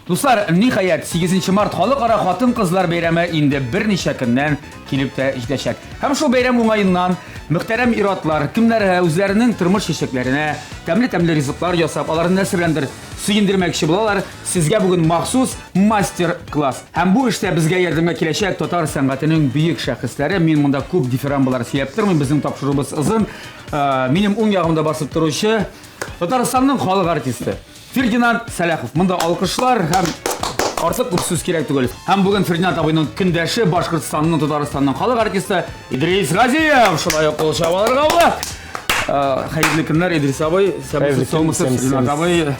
Dostlar, nihayet 8 Mart Халыкара Хатын-кызлар бәйрәме инде берничә көннән килеп тә җитәчәк. Һәм шул бәйрәм уңаеннан мөхтәрәм иратлар кемнәр үзләренең тормыш чәчәкләренә тәмле ризыклар ясап, аларны нәрсәләндер сөендермәкче булалар. Сезгә бүген махсус мастер-класс. Һәм бу эштә безгә ярдәмгә киләчәк татар сәнгатенең бөек шәхесләре. Мин монда күп дифирамблар сөйләп тормыйм, безнең тапшыруыбыз озын. Минем уң ягымда басып торучы Татарстанның халык артисты Фердинанд Сәләхов. Монда алкышлар һәм артык күп сүз кирәк түгел. Һәм бүген Фердинанд абыйның көндәше Башкортстанның Татарстанның халык артисты Идрис Газиев. Шулай ук кул чабаларга була. Хәерле көннәр Идрис абый. Сәләмсез Фердинанд абый.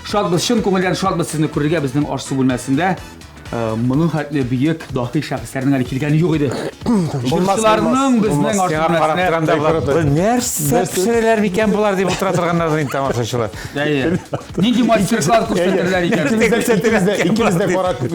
Шатбыз, чын күңелдән шатбыз сезне күрергә безнең аш-су бүлмәсендә. Моның хәтле бөек даһи шәхесләрнең әле килгәне юк иде. Җырчыларның безнең аш-су нәрсә пешерәләр микән булар дип утыра торганнар инде тамашачылар. Нинди мастер-класс күрсәтерләр икән.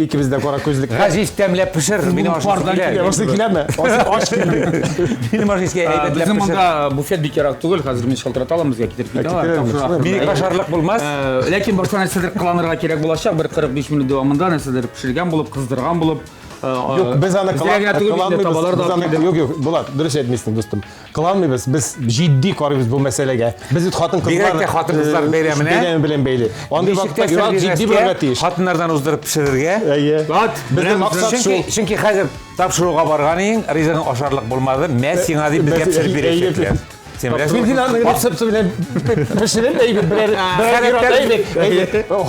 Икебез дә кара күзлек. Газиз тәмләп пешер, мине Ошны киләме? Аш килде. Мине ажизгә әйбәтләп Безнең пешер. монда буфет бик ярак түгел, хәзер мин шалтыраталым безгә китереп китәләр. Мине кашарлык булмас. Ләкин башта нәрсәдер кыланырга кирәк булачак, бер 45 минут дәвамында нәрсәдер пешергән булып, кыздырган булып. Юк, без аны кыланмыйбыз. Юк, Булат, дөрес әйтмисең, дустым. Кыланмыйбыз, без җитди карыйбыз бу мәсьәләгә. Без бит хатын-кызлар бәйрәменә белән бәйле. Андый вакытта җитди булырга тиеш. Хатыннардан уздырып пешерергә. Безнең максат шул. Чөнки хәзер тапшыруга барган идең, ризыгың ашарлык булмады. Мә сиңа дип безгә пешереп бирәчәкләр. Сен Фердинандның рецепты белән пешереп әйбәт берәр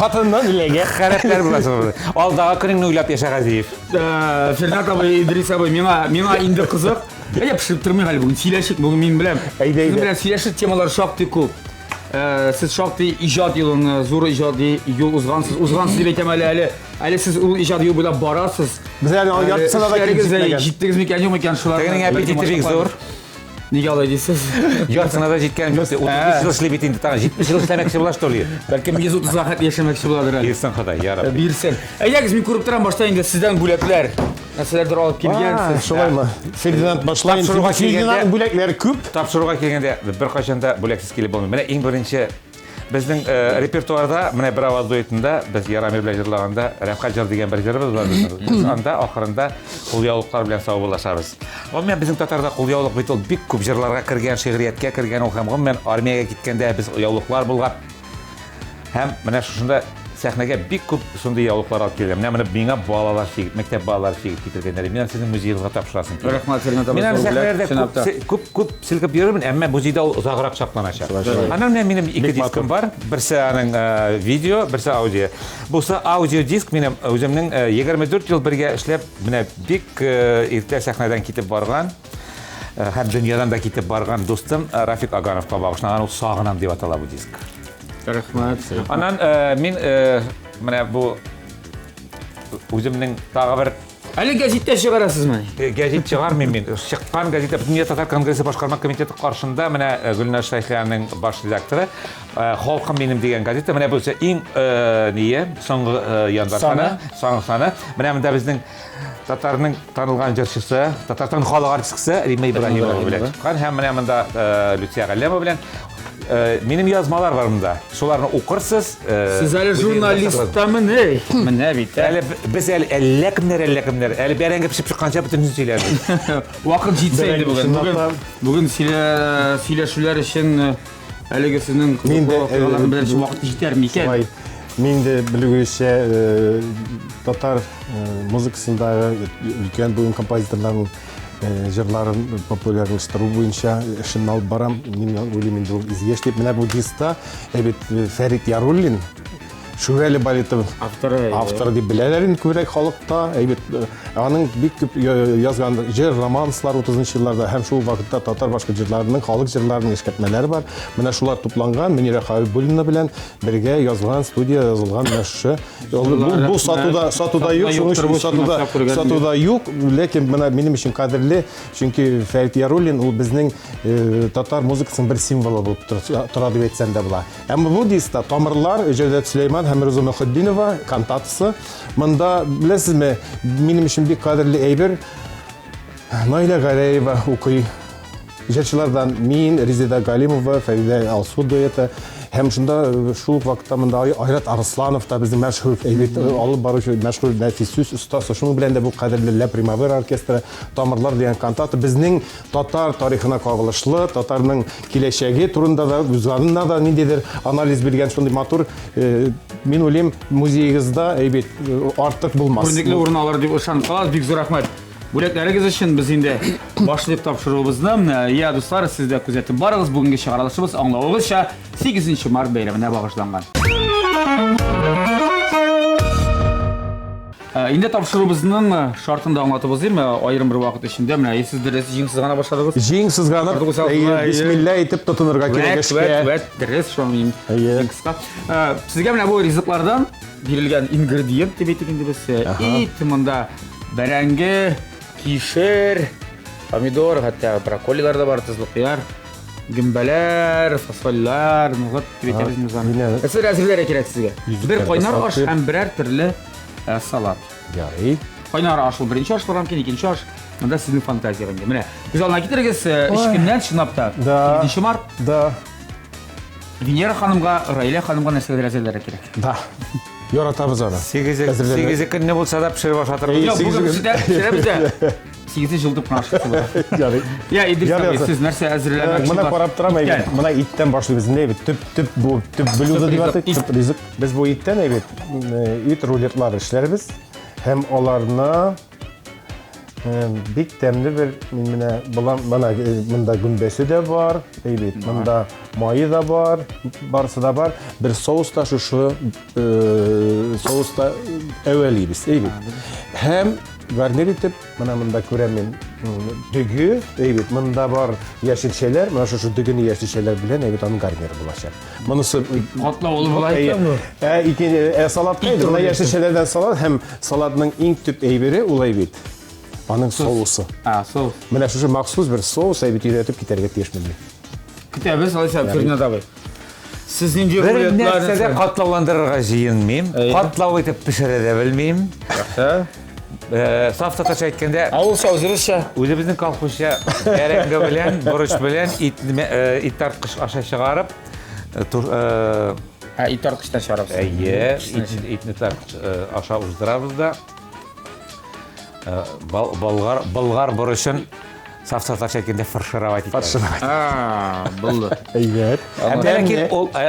хатыннан иләгә. Хәрәпләр буласың. Алдагы көнеңне уйлап яша, Газиев. Фердинанд абый, Идрис абый, миңа инде кызык. Әйе, пешереп тормый әле бүген. Сөйләшик, бүген мин беләм. Сез белән сөйләшик темалар шактый күп. Сез шактый иҗат юлын, зур иҗади юл узгансыз. Узгансыз дип әйтәм әле. Әле сез ул иҗади юл буйлап барасыз. Без әле яртысына да килдек. Җиттегез микән, юк микән шулар. Тегенең аппетиты бик зур. Нигә алай дисез? Яртысына да җиткән юк. 30 ел эшләп бит инде. 70 ел эшләмәкче була что ли? Бәлки 130 сәгать яшәмәкче буладыр әле. Ирсән Ходай, я Рабби. Бирсен. Әйдәгез, мин күреп торам башта инде сездән бүләкләр. Нәрсәләрдер алып килгәнсез. Шулаймы? Фердинанд башлайын. Фердинандның бүләкләре күп. Тапшыруга килгәндә беркайчан да бүләксез килеп булмый. Менә иң беренче безнең репертуарда, менә бер аваз дуэтында без Ярамир белән җырлаганда Рәфкать җыр дигән бер җырыбыз бар. Анда ахырында кулъяулыклар белән саубуллашабыз. Гомумән безнең татарда кулъяулык бит ул бик күп җырларга кергән, шигърияткә кергән ул һәм гомумән армиягә киткәндә без яулыклар булган. Һәм менә шушында сәхнәгә бик күп шундый яулыклар алып килгән. Менә миңа балалар шигырь, мәктәп балалары шигырь китергәннәр. Мин сезнең музейгә тапшырасым. Рәхмәт, Фердинанд абый. Мин сәхнәләрдә күп силкеп йөрермен, әмма музейда ул озаграк сакланачак. Аннан минем ике дискым бар. Берсе аның видео, берсе аудио. Бусы аудио диск минем үземнең 24 ел бергә эшләп, менә бик иртә сәхнәдән китеп барган, һәм дөньядан да китеп барган дустым Рафик Агановка багышланган ул сагынам дип атала бу диск. Рәхмәт. Аннан мин менә бу үземнең тагы бер Әле гәзиттә чыгарасызмы? Гәзит чыгармыйм мин. Чыккан газета Бөтен Татар конгрессы башкарма комитеты каршында менә Гөлнар Шайхиянның баш редакторы Халкым минем дигән газета менә булса иң соңгы январь саны. Менә монда безнең татарның танылган җырчысы, Татарстан халык артисткасы Рима Ибраһимова белән чыккан һәм менә монда Люция Галләмова белән минем язмалар бар монда. Шуларны укырсыз. Сез әле журналисттамыны? Менә бит. Әле без әллә кемнәр. Әле бәрәңгә пешеп чыкканча бөтен сөйләрбез. Вакыт җитсә инде бүген. Бүген сөйләшүләр өчен әлеге сезнең кулларны белән вакыт җитәр микән? Мин дә белүгечә татар музыкасындагы өлкән бүген композиторларның җырларын популярлаштыру буенча эшен алып барам. Мин уйлыйм инде ул изгәшлек менә бу дискта Фәрит Яруллин Шүрәле балеты авторы дип беләләр инде күбрәк халыкта. Аның бик күп язган җыр, романслар 30-нчы елларда һәм шул вакытта татар башка җырларының, халык җырларының эшкәртмәләре бар. Менә шулар тупланган, Мөнирә Хәбибуллина белән бергә язган, студия язылган мәшһүр. Бу сатуда юк, шуның өчен сатуда юк, ләкин менә минем өчен кадерле, чөнки Фәрит Яруллин ул безнең татар музыкасының бер символы булып тора дип әйтсәм дә була. Әмма бу дискта тамырлар Җәүдәт Сөләйман һәм Руза Мөхәддинова кантатасы. Монда беләсезме, минем өчен бик кадерле әйбер Найля Гарәева укый. Җырчылардан мин, Резеда Галимова, Фәридә Алсу дуэты, Һәм шунда шул ук вакытта монда Айрат Арсланов та безнең мәшһүр әйбәт алып баручы мәшһүр нәфис сүз остасы. Шуның белән дә бу кадерле Ла Примавера оркестры Тамырлар дигән кантата безнең татар тарихына кагылышлы, татарның киләчәге турында да, үзләренә дә ниндидер анализ биргән шундый матур мин уйлыйм музеегызда әйбәт артык булмас. Күренекле урын алыр дип ышанып калабыз. Бик зур рәхмәт. Бүләкләрегез өчен без инде башлап тапшыруыбызны, я дуслар, сез дә күзәтеп барыгыз. Бүгенге чыгарылышыбыз аңлавыгызча 8 март бәйрәменә багышланган. Инде тапшыруыбызның шартын да аңлатыбыз дим, айрым бер вакыт эчендә менә сез җиңсез гына башладыгыз. Җиңсез гына бисмилла әйтеп тотынырга кирәк эшкә. Дөрес, шуны кыска. Сезгә менә бу ризыклардан бирелгән ингредиент дип әйтик инде без. Ит, монда бәрәңге, кишер, помидор, хәтта брокколилар да бар, тызлык яр, гимбәләр, фасольлар, нугат дип әйтәбез мизаны. Сез әзерләргә кирәк сезгә. Бер кайнар аш һәм берәр төрле салат. Ярый. Кайнар аш ул беренче аш булган, икенче аш. Монда сезнең фантазияга инде. Менә без ална китерегез 3 көннән чынлап та 7 март. Да. Венера ханымга, Раилә ханымга нәрсәләр әзерләргә кирәк. Да. Яратабыз аны. 8 көнне булса да пешереп ашатырбыз. Юк, бүген пешерәбез дә. 8 җылдып кына ашатабыз. Ярый. Я, Идрис, сез нәрсә әзерләмәкче? Моны карап торам әйбәт. Моны иттән башлыйбыз. Инде әйбәт төп бу төп блюдо дип атыйк. Ризык. Без бу иттән әйбәт ит рулетлары эшләрбез. Һәм аларны бик тәмле бер менә монда гүнбәсе дә бар, әйбәт. Монда майы да бар, барысы да бар. Бер соуста шушы соуста әвәлибез, әйбәт. Һәм гарнир итеп, монда күрәм мин дөге, әйбәт. Монда бар яшелчәләр, менә шушы дөгене яшелчәләр белән әйбәт аның гарниры булачак. Монысы Катлау булып булай. Салат кайда? Монда яшелчәләрдән салат һәм салатның иң төп әйбере ул әйбәт. Аның соусы. Соус. Менә шушы махсус бер соус әйбәт өйрәтеп китәргә тиешмен. Көтәбез, алайса Фернад абый. Сез нинди Бер нәрсәдә катлауландырырга җыенмыйм, катлау итеп пешерә дә белмим. Саф татарча әйткәндә, Авылча үзебезчә. үзебезнең колхозча бәрәңге белән, борыч белән ит тарткыч аша чыгарып, Ит тарткычтан чыгарабыз. әйе, итне тарткыч аша уздырабыз да. Болгар борычын саф татарча әйткәндә фаршировать итәбез. Булды. Әйбәт.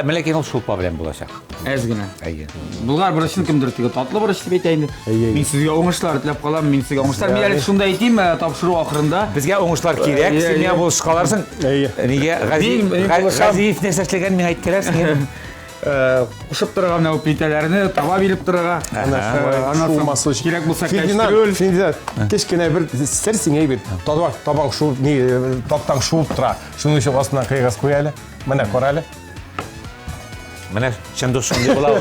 Ләкин ул шулпа белән булачак. Әз генә. Әйе. Булгар борычын кемдер тиге татлы борыч дип әйтә инде. Мин сезгә уңышлар теләп калам, мин сезгә уңышлар. Мин әле шунда әйтим, тапшыру ахырында. Безгә уңышлар кирәк, син миңа булыш каларсың. Нигә Газиев нәрсә эшләгән миңа әйткәләрсең. Кушып торган менә плитәләрне таба биреп торырга. Шулмасы кирәк булса Финдинат, кечкенә бер сер сиңа әйбәт. Табак шу таттан шуып тора. Шуның өчен астына кыйгаз куя әле. Менә кара әле. Менә чындык шундый була ул.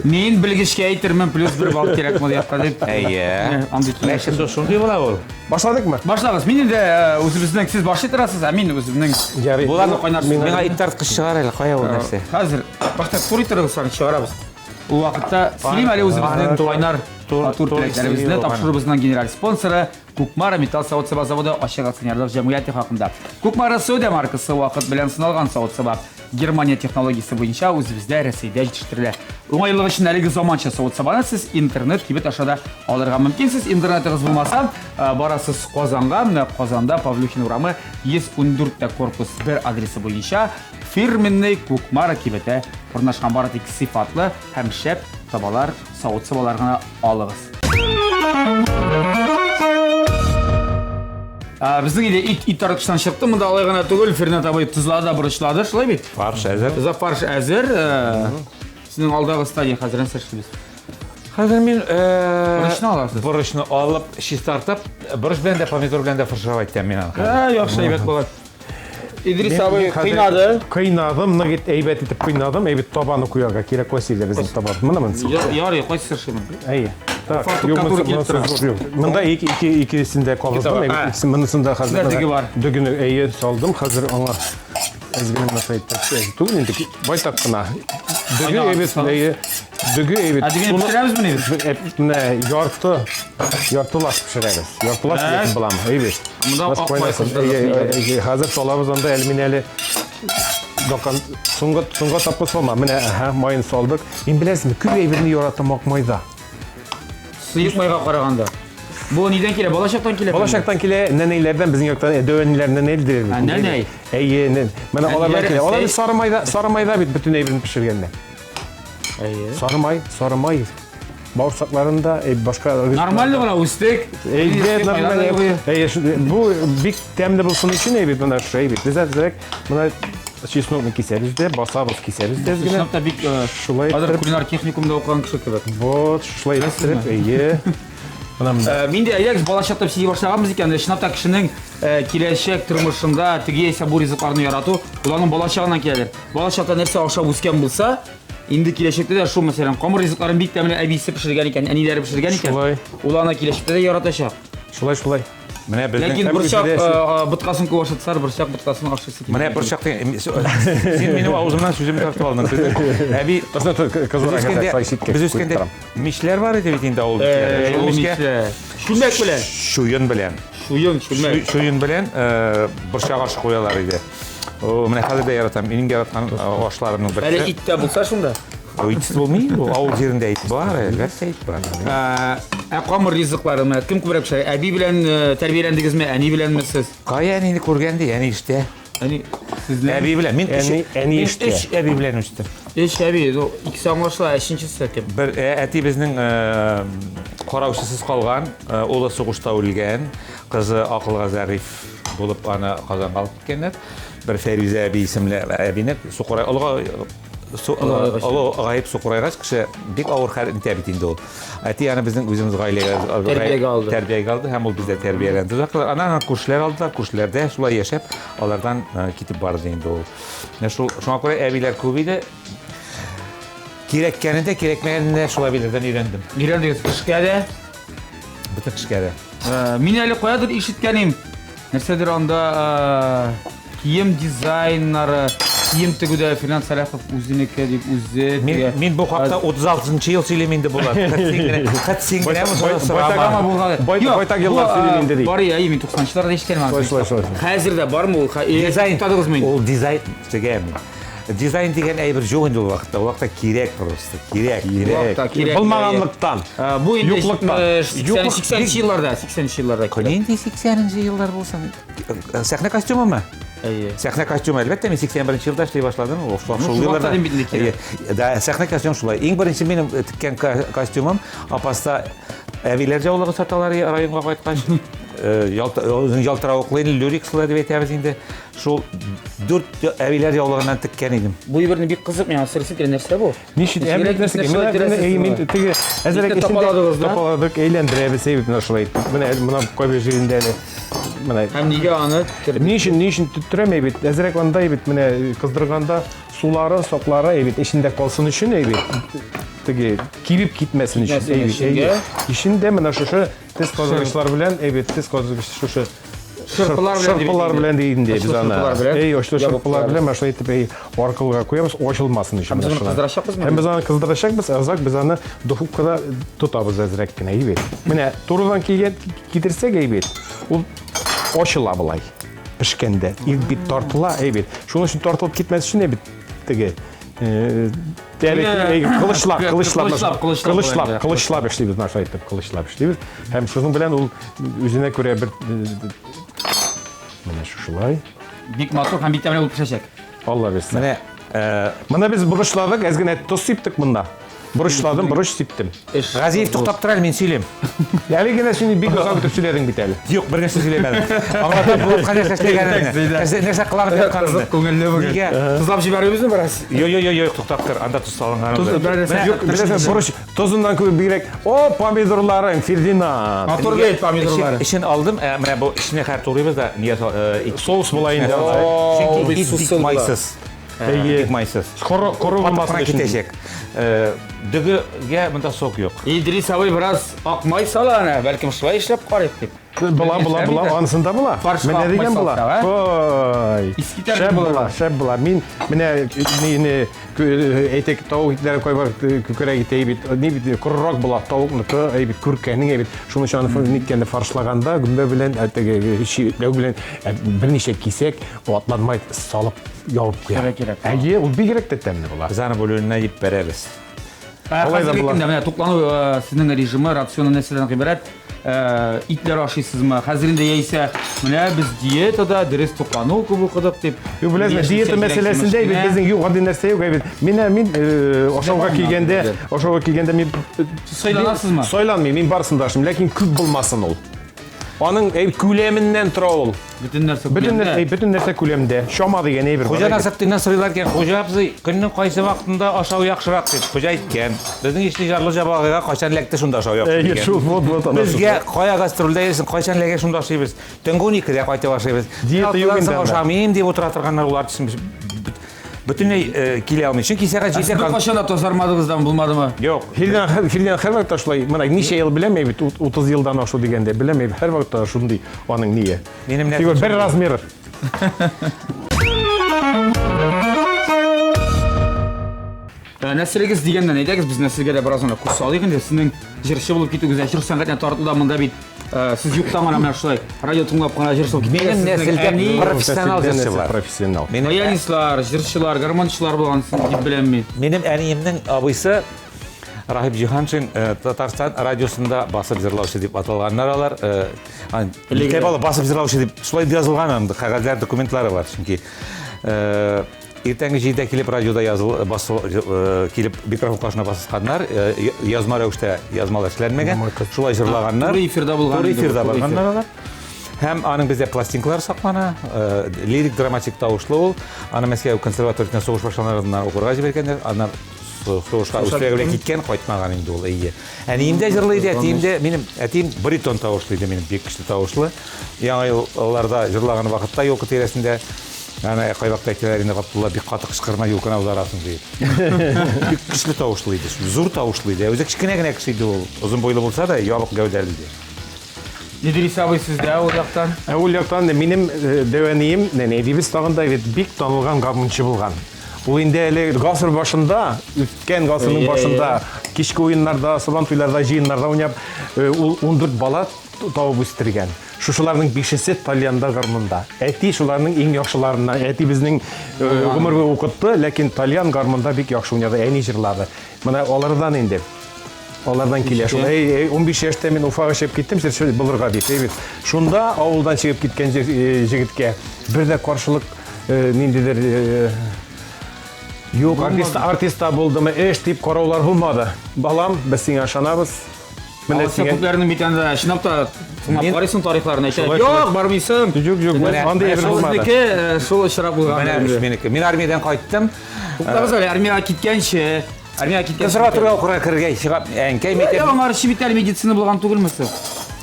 Мин белгечкә әйтермен, плюс 1 балл кирәк моды якка дип. Әйе. Чындык шундый була ул. Башладыкмы? Башлагыз. Мин инде үзебезнең сез башлый торасыз, ә мин үземнең Буларны кайнарсыз. Миңа ит тарткыч чыгар әле, кая ул нәрсә? Хәзер башта турый торыгыз, чыгарабыз. Ул вакытта Силим әле үзебезнең кайнар туртләребезне тапшырыбызның генераль спонсоры Кукмара металл савыт-саба заводы Ачык акционерлык җәмгыяте хакында. Кукмара Сода маркасы вакыт белән сыналган савыт-саба Германия технологиясе буенча үзебездә Россиядә җитештерелә. Уңайлык өчен әлеге заманча савыт-сабаны сез интернет кибет ашада алырга мөмкинсез. Интернетыгыз булмаса, барасыз Казанга, Казанда Павлюхин урамы 114 корпус 1 адресы буенча фирменный Кукмара кибете урнашкан бары тик сыйфатлы һәм шәп табалар, савыт-сабалар гына алыгыз. Безнең инде ит тарткычтан чыкты, монда алай гына түгел, Фернад абый тузлады, борычлады, шулай бит? Фарш әзер. Фарш әзер. Сезнең алдагы стадия хәзер нәрсә эшлибез? Хәзер мин Борычны аласыз. борычны алып, шиш тартып, борыч белән дә помидор белән дә фаршировать итәм мин аны. Яхшы әйбәт булган. Идрис абый кыйнады. Кыйнадым, нигит әйбәт итеп кыйнадым, әйбәт табаны куярга кирәк Василий безнең табан. Моны Ярый, кайсы сыршымын? әйе. Монда икесендә калдым. Монысында хәзер дөгене әйе салдым. Хәзер аңа әзгән мәсәләт түгел инде байтак кына. Дөге әйбәт. Дөгене пешерәбезме инде? Яртылаш пешерәбез. Яртылаш дип булам. Әйбәт. Монда хәзер салабыз анда әлмин әле Dokon soңга тапкы салма. Менә майын салдык. Мин беләсезме, күп әйберне яратам ак майда. Сыйык майга караганда. Бу нидән килә? Балачактан килә. Балачактан килә, нәнәйләрдән безнең яктан дәвәннәрдән нәлдер. Нәнәй. Әйе, менә алардан килә. Алар сары майда бит бөтен әйберне пешергәндә. Әйе. Сары май. Bağırsaklarında başka... Нормально гына үстек. Bu bik temli bulsun için eybit buna eybit. Biz direkt buna чеснокны кисәбез дә, басабыз кисәбез дә генә. Шунда бик Шулай хәзер кулинар техникумда укыган кеше кебек. Вот, шулай итеп, әйе. Мин дә әйдәгез балачактан сөйли башлаганбыз икән, шунда кешенең киләчәк тормышында теге яисә бу ризыкларны ярату, уларның балачагыннан киләдер. Балачакта нәрсә ашап үскән булса, инде киләчәктә дә шул мәсәлән камыр ризыкларын бик тәмле әбисе пешергән икән, әниләре пешергән икән. Уларны киләчәктә дә яратачак. Шулай. Менә безнең Ләкин борчак бутқасын күп ашатсар, борчак бутқасын ашыысы килә. Менә борчак син минем авызымнан сүземне тартып алдың. Әби без үскәндә мишләр бар иде бит инде авылда. Шүлмәк белән. Шуен белән борчак ашы куялар иде. Менә хәзер дә яратам. Минем яраткан ашларымның берсе. Әле ит тә булса шунда. Итсез булмый, авыл җирендә ит бар, әлбәттә ит бар. Камыр ризыкларымны кем күбрәк пешерә? Әби белән тәрбияләндегезме, әни беләнме сез? Кая әнине күргәнде, әни иштә. Әни сезләр Әби белән, мин әни иштә. әби белән үстем. Эш әби, икесе аңлашыла, өченчесе кем? Бер әти безнең караучысыз калган, улы сугышта үлгән, кызы акылга зариф булып аны Казанга алып киткәннәр. Бер Фәризә әби исемле әбине Сукырай алга Гаип Сукурайгач кеше бик авыр хәрәкәт итә бит инде ул. Әти аны безнең үзебез гаиләгә тәрбиягә алды һәм ул бездә тәрбияләнде. Аннан күршеләр алдылар, күршеләрдә шулай яшәп, алардан китеп барды инде ул. Шуңа күрә әбиләр күп иде. Кирәккәнендә, кирәкмәгәндә шулай әбиләрдән өйрәндем. Өйрәндегез кешкә дә? Бөтен кешкә дә. Мин әле каядыр ишеткәнем. Нәрсәдер анда кием дизайннары, кием тегүдә Финанс Сәләхов үзенеке дип үзе. Мин бу хакта 36-нчы ел сөйлим инде булат. Байтак еллар сөйлим инде ди. Бар я, мин 90-чыларда ишеткәнмен. Хәзер дә бармы ул? Дизайн Тадыгызмы? Ул дизайн дигән. Дизайн дигән әйбер юк инде ул вакытта. Ул вакытта кирәк просто. Кирәк. Булмаганлыктан. Бу инде 80-нчы елларда, 80-нчы елларда. Нинди 80-нчы еллар булсын? Сәхнә костюмымы? Сәхнә костюмы әлбәттә мин 81-нчы елда эшли башладым. Шул елларда. Да, сәхнә костюм шулай. Иң беренче минем тиккән костюмым апаста әбиләр җаулыгы саталар районга кайткач. Ялтыравыклы люрикслар дип әйтәбез инде. Шул 4 әбиләр җаулыгыннан тиккән идем. Бу иберне бик кызык, миңа сырсы килә нәрсә бу? Ничек әмәләт нәрсә? Мин теге әзрәк тапаладык, әйләндерәбез әйбит менә шулай. Менә кайбер җирендә менә. Һәм нигә аны Ничек төттерәмәй бит? Әзрәк анда әйбит менә кыздырганда сулары, соклары әйбит эчендә калсын өчен әйбит. Теге кибип китмәсен өчен әйбит. Ишендә менә шушы тез казыргычлар белән әйбит, тез казыргыч шушы шырпылар белән дейинде без аны. Шырпылар белән мәшә итеп аркылыга куябыз, ачылмасын өчен. Һәм без аны кыздырачакбыз, азак без аны духовкада тотабыз әзрәк кенә әйбит. Менә турыдан китерсәк әйбит, ул ачыла булай. Пешкәндә бит тартыла әйбит. Шуның өчен тартылып китмәс өчен әйбит теге кылычлап эшлибез, наша әйтеп, кылычлап эшлибез. Һәм шуның белән ул үзенә күрә бер менә шулай. Бик матур һәм бик тәмле булып пешәчәк. Алла бирсен. Менә без бурышладык, әзгенә тоз сиптек монда. Бурышладым, бурыш сиптем. Газиев туктап тора, мин сөйлим. Әле генә син бик озак итеп сөйләдең бит әле. Юк, бер нәрсә сөйләмәдем. Аңлатып булып кайда эшләгәнне. Нәрсә кыларып ятканны. Күңелле бүген. Тузлап җибәрәбезме бераз? Юк, туктап тор. Анда туз салынган. Юк, беләсең, бурыш тозыннан күп бигрәк. О, помидорларың, Фердинанд. Матур бит помидорлары. Ишен алдым, менә бу ишне һәр турыйбыз да, нигә соус була инде. Чөнки майсыз. Бик майсыз. Коры булмасын китәчәк. Дөгегә монда сок юк. Идрис абый бераз ак май сала ана, бәлкем шулай эшләп карыйк дип. Була, анысында була. Фаршқа Менә деген акмай була. салсақ, Ой. Искитер Шәп була. була, шәп була. Мин менә әйтек тау итләре койбар күкерәк итә бит. Ни бит курырак була тавыкныкы, бит күркәнең бит. Шуны чаны никкәнде фаршлаганда гүмбә белән шикләү белән берничә кисәк атланмай салып ябып куя. Кирәк. Әйе, ул бигрәк тә тәмле була. Biz аны бөлүнүнө жеп беребиз. Алай да Хәзерге була. көндә менә туклану сезнең режимы рационы нәрсәдән гыйбарәт? Итләр ашыйсызмы? Хәзер инде яисә менә без диетада дөрес туклану күбе кылдык дип. Беләсезме, диета мәсьәләсендә безнең юк гади нәрсә юк бит. Мин ашауга килгәндә мин Сайланасызмы? Сайланмыйм, мин барысын да ашыйм, ләкин күп булмасын ул. Аның күләменнән тора ул. Бөтен нәрсә Бөтен нәрсә күләмендә. Шама дигән әйбер бар. Хуҗа Насыптиннан сорыйлар икән, хуҗа абзый, көннең кайсы вакытында ашау яхшырак дип. Хуҗа әйткән. Безнең ишле жарлы жабагыга кайчан ләкте шунда ашау яхшы Әйе, дигән. шул вот ана. Безгә кая гастрольдә йөрсен, кайчан ләгә шунда ашыйбыз. Төнге 12дә кайтып ашыйбыз. Диета юк инде анда. Ашамыйм дип утыра торганнар улар төшен. Бөтенләй килә алмый. Чөнки сәгать 7 Бер кашан да тазармадыгыздан булмадымы? Юк. Хилдән һәр вакытта шулай. Менә ничә ел беләм бит, 30 елдан ашу дигәндә беләм һәр вакытта шундый аның ние. Минем Тик бер размер. Нәселегез дигәндән әйдәгез, без нәселгә дә бераз гына курс алыйк инде. Сезнең җырчы булып китүгезгә, җыр сәнгатенә тартуда монда бит сез юктан гына менә шулай радио тыңлап кына җырчы булып Минем нәселгә профессионал җырчы бар. Профессионал. Баянистлар, җырчылар, гармончылар булгансыз дип беләм мин. Минем әниемнең абыйсы Рахип Җиһаншин Татарстан радиосында басып җырлаучы дип аталганнар алар. Легал басып җырлаучы дип шулай язылган анда кагазлар, документлары бар. Чөнки иртәнге 7дә килеп радиода килеп микрофон кашына басканнар, язма рәвештә язмалар эшләнмәгән. Шулай җырлаганнар. Туры эфирда булган. Туры эфирда барганнар алар. Һәм аның бездә пластинкалар саклана, лирик драматик тавышлы ул. Аны Мәскәү консерваториясына сугыш башлаганнан укырга җибәргәннәр. Аннан сугышка үстерәгә киткән, кайтмаган инде ул әйе. Әнием дә җырлый иде, минем әтием баритон тавышлы иде, минем бик көчле тавышлы. Яңа елларда җырлаган вакытта юлка тирәсендә аны кайвакта әйтәләр инде Габдулла бик каты кычкырма юлканы ударасын дип. Бик көчле тавышлы иде, зур тавышлы иде. Үзе кичкенә генә кеше иде ул. Озын буйлы булса да, ябык гәүдәле иде. Идрис абый сездә ул яктан. Ул яктан минем дәвәнием, нәнәйбез тагында бик танылган гармончы булган. Ул инде әле гасыр башында, үткән гасырның башында, кичке уеннарда, сабан туйларда, җыеннарда уйнап, ул 14 бала табып үстергән. Шушыларның 5-се Тальянда гармонда. Әти шуларның иң яхшыларына, әти безнең гомер буе укытты, ләкин Тальян гармонда бик яхшы уйнады, әни җырлады. Менә алардан инде. Алардан килә. Шулай 15 яшьтә мин Уфага чыгып киттем, шул булырга дип. Шунда авылдан чыгып киткән җегеткә бер дә каршылык ниндидер юк, артиста булдымы, эш дип караулар булмады. Балам, без сиңа ышанабыз. Менә күпләрнең бит анда чынлап та тыңлап карыйсың тарихларын әйтә. Юк, бармыйсың. Юк, андый әйбер булмады. Безнеке шул очрак булган. Мин армиядан кайттым. Туктагыз әле, армияга киткәнче, Консерваториягә укырга керергә чыгып, әнкәй мәктәп. Я аңар шибитәл медицина булган түгелмесез?